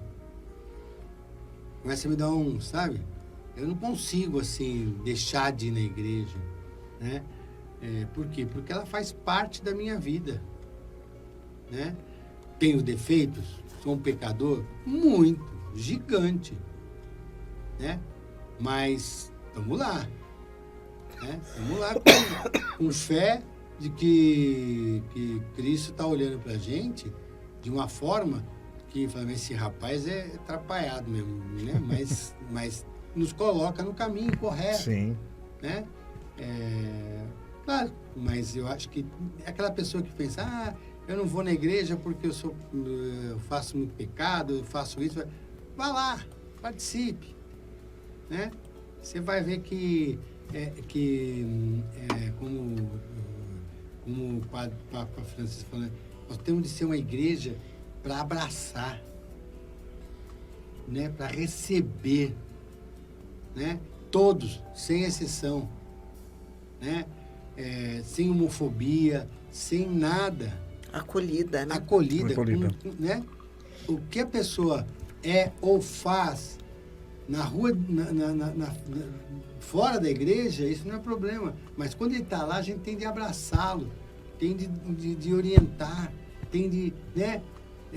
Começa a me dar sabe? Eu não consigo, assim, deixar de ir na igreja, né? Por quê? Porque ela faz parte da minha vida, né? Tenho defeitos, sou um pecador, muito, gigante, né? Mas vamos lá, né? Vamos lá com fé de que Cristo está olhando para a gente de uma forma que fala, esse rapaz é atrapalhado mesmo, né? Mas nos coloca no caminho correto. Sim. Né? Claro, mas eu acho que aquela pessoa que pensa, eu não vou na igreja porque eu faço muito pecado, eu faço isso. Vá lá, participe. Né? Você vai ver como o Papa Francisco falou, nós temos de ser uma igreja para abraçar, né? Para receber, né? Todos, sem exceção, né? Sem homofobia, sem nada. Acolhida, né? Acolhida. Né? O que a pessoa é ou faz na rua, fora da igreja, isso não é problema. Mas quando ele está lá, a gente tem de abraçá-lo, tem de orientar, tem de, né,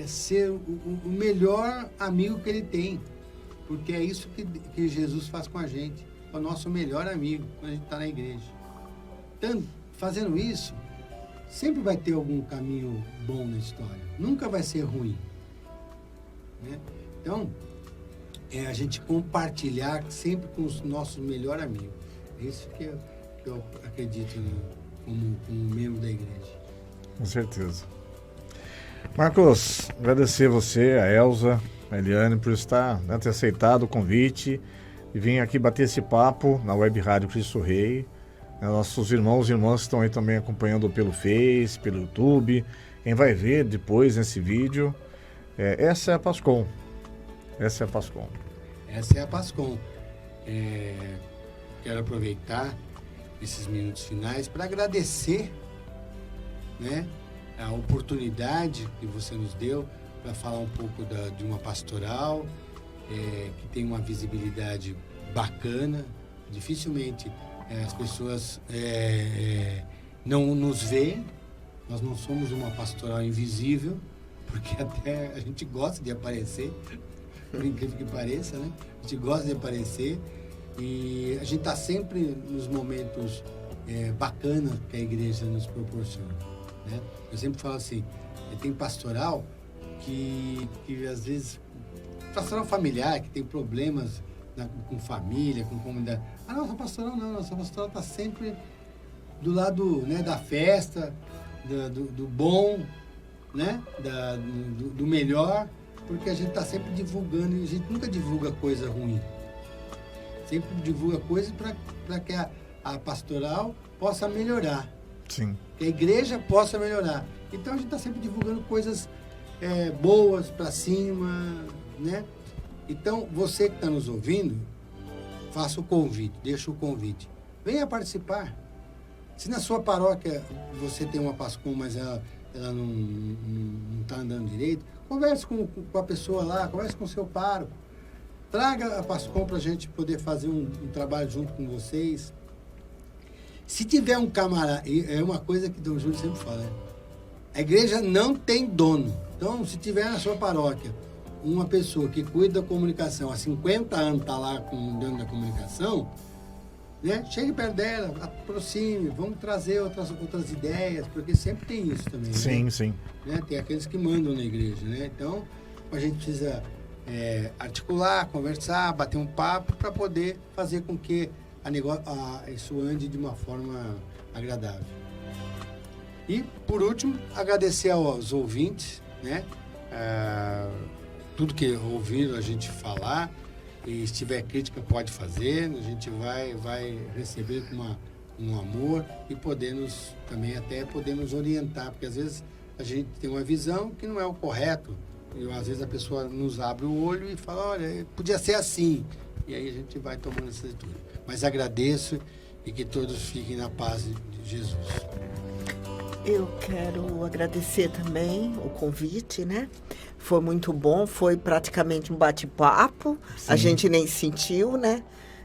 ser o melhor amigo que ele tem. Porque é isso que Jesus faz com a gente. É o nosso melhor amigo quando a gente está na igreja. Então, fazendo isso, sempre vai ter algum caminho bom na história. Nunca vai ser ruim. Né? Então, a gente compartilhar sempre com os nossos melhores amigos. É isso que eu acredito como membro da igreja. Com certeza. Marcos, agradecer você, a Elza, a Eliane, por ter aceitado o convite e vir aqui bater esse papo na Web Rádio Cristo Rei. Nossos irmãos e irmãs estão aí também acompanhando pelo Face, pelo YouTube. Quem vai ver depois nesse vídeo, essa é a Pascom. Essa é a Pascom. Essa é a Pascom. Quero aproveitar esses minutos finais para agradecer, né, a oportunidade que você nos deu para falar um pouco de uma pastoral que tem uma visibilidade bacana. Dificilmente as pessoas não nos veem. Nós não somos uma pastoral invisível, porque até a gente gosta de aparecer, por incrível que pareça, né? A gente gosta de aparecer e a gente está sempre nos momentos bacanas que a igreja nos proporciona, né? Eu sempre falo assim, tem pastoral que às vezes, pastoral familiar, que tem problemas com família, com comunidade. Nossa pastoral não, nossa pastoral está sempre do lado, né, da festa, do bom, né, do melhor, porque a gente está sempre divulgando, e a gente nunca divulga coisa ruim. Sempre divulga coisas para que a pastoral possa melhorar. Sim. Que a igreja possa melhorar. Então a gente está sempre divulgando coisas boas para cima, né? Então, você que está nos ouvindo, faça o convite, deixa o convite. Venha participar. Se na sua paróquia você tem uma Pascom, mas ela não está andando direito, converse com a pessoa lá, converse com o seu pároco. Traga a Pascom para a gente poder fazer um trabalho junto com vocês. Se tiver um camarada, é uma coisa que Dom Júlio sempre fala, né? A igreja não tem dono. Então, se tiver na sua paróquia uma pessoa que cuida da comunicação, há 50 anos está lá cuidando da comunicação, né? Chegue perto dela, aproxime, vamos trazer outras ideias, porque sempre tem isso também. Sim, né? Sim. Né? Tem aqueles que mandam na igreja, né? Então, a gente precisa articular, conversar, bater um papo para poder fazer com que isso ande de uma forma agradável. E, por último, agradecer aos ouvintes, né? tudo que ouviram a gente falar, e se tiver crítica pode fazer, a gente vai receber com um amor e também até poder nos orientar, porque às vezes a gente tem uma visão que não é o correto, e às vezes a pessoa nos abre o olho e fala, olha, podia ser assim, e aí a gente vai tomando essa atitude. Mas agradeço e que todos fiquem na paz de Jesus. Eu quero agradecer também o convite, né? Foi muito bom, foi praticamente um bate-papo, a gente nem sentiu, né?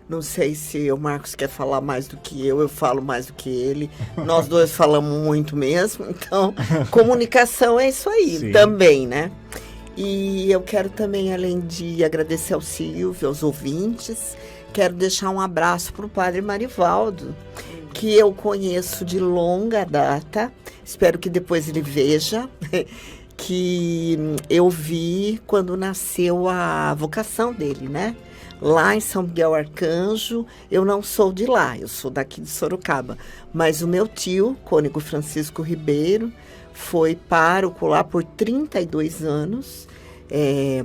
Não sei se o Marcos quer falar mais do que eu falo mais do que ele. Nós dois falamos muito mesmo, então comunicação é isso aí também, né? E eu quero também, além de agradecer ao Silvio, aos ouvintes, quero deixar um abraço para o Padre Marivaldo, que eu conheço de longa data, espero que depois ele veja, que eu vi quando nasceu a vocação dele, né? Lá em São Miguel Arcanjo, eu não sou de lá, eu sou daqui de Sorocaba, mas o meu tio, cônego Francisco Ribeiro, foi pároco lá por 32 anos,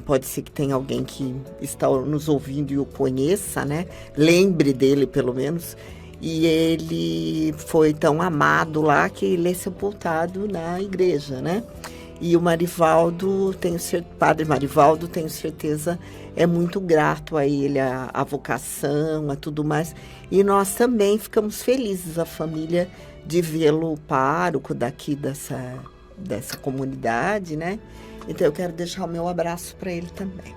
pode ser que tenha alguém que está nos ouvindo e o conheça, né? Lembre dele pelo menos, e ele foi tão amado lá que ele é sepultado na igreja, né? E o Marivaldo, Padre Marivaldo, tenho certeza, é muito grato a ele, a vocação, a tudo mais. E nós também ficamos felizes, a família, de vê-lo pároco daqui dessa comunidade, né? Então eu quero deixar o meu abraço para ele também.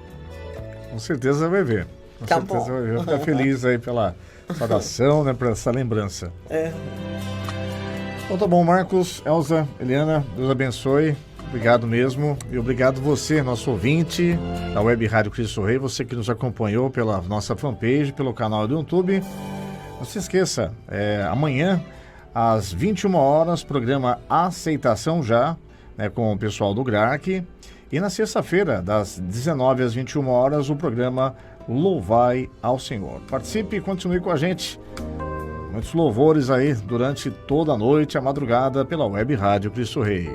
Com certeza vai ver. Com certeza vai ver. Ficar feliz aí pela saudação, né? Por essa lembrança. Então tá bom, Marcos, Elza, Eliana, Deus abençoe. Obrigado mesmo. E obrigado você, nosso ouvinte da Web Rádio Cristo Rei, você que nos acompanhou pela nossa fanpage, pelo canal do YouTube. Não se esqueça, amanhã, às 21 horas, programa Aceitação Já, né, com o pessoal do GRAC. E na sexta-feira, das 19 às 21 horas, o programa Louvai ao Senhor. Participe e continue com a gente. Muitos louvores aí durante toda a noite, a madrugada, pela Web Rádio Cristo Rei.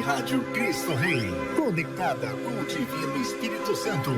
Rádio Cristo Rei, conectada com o Divino Espírito Santo.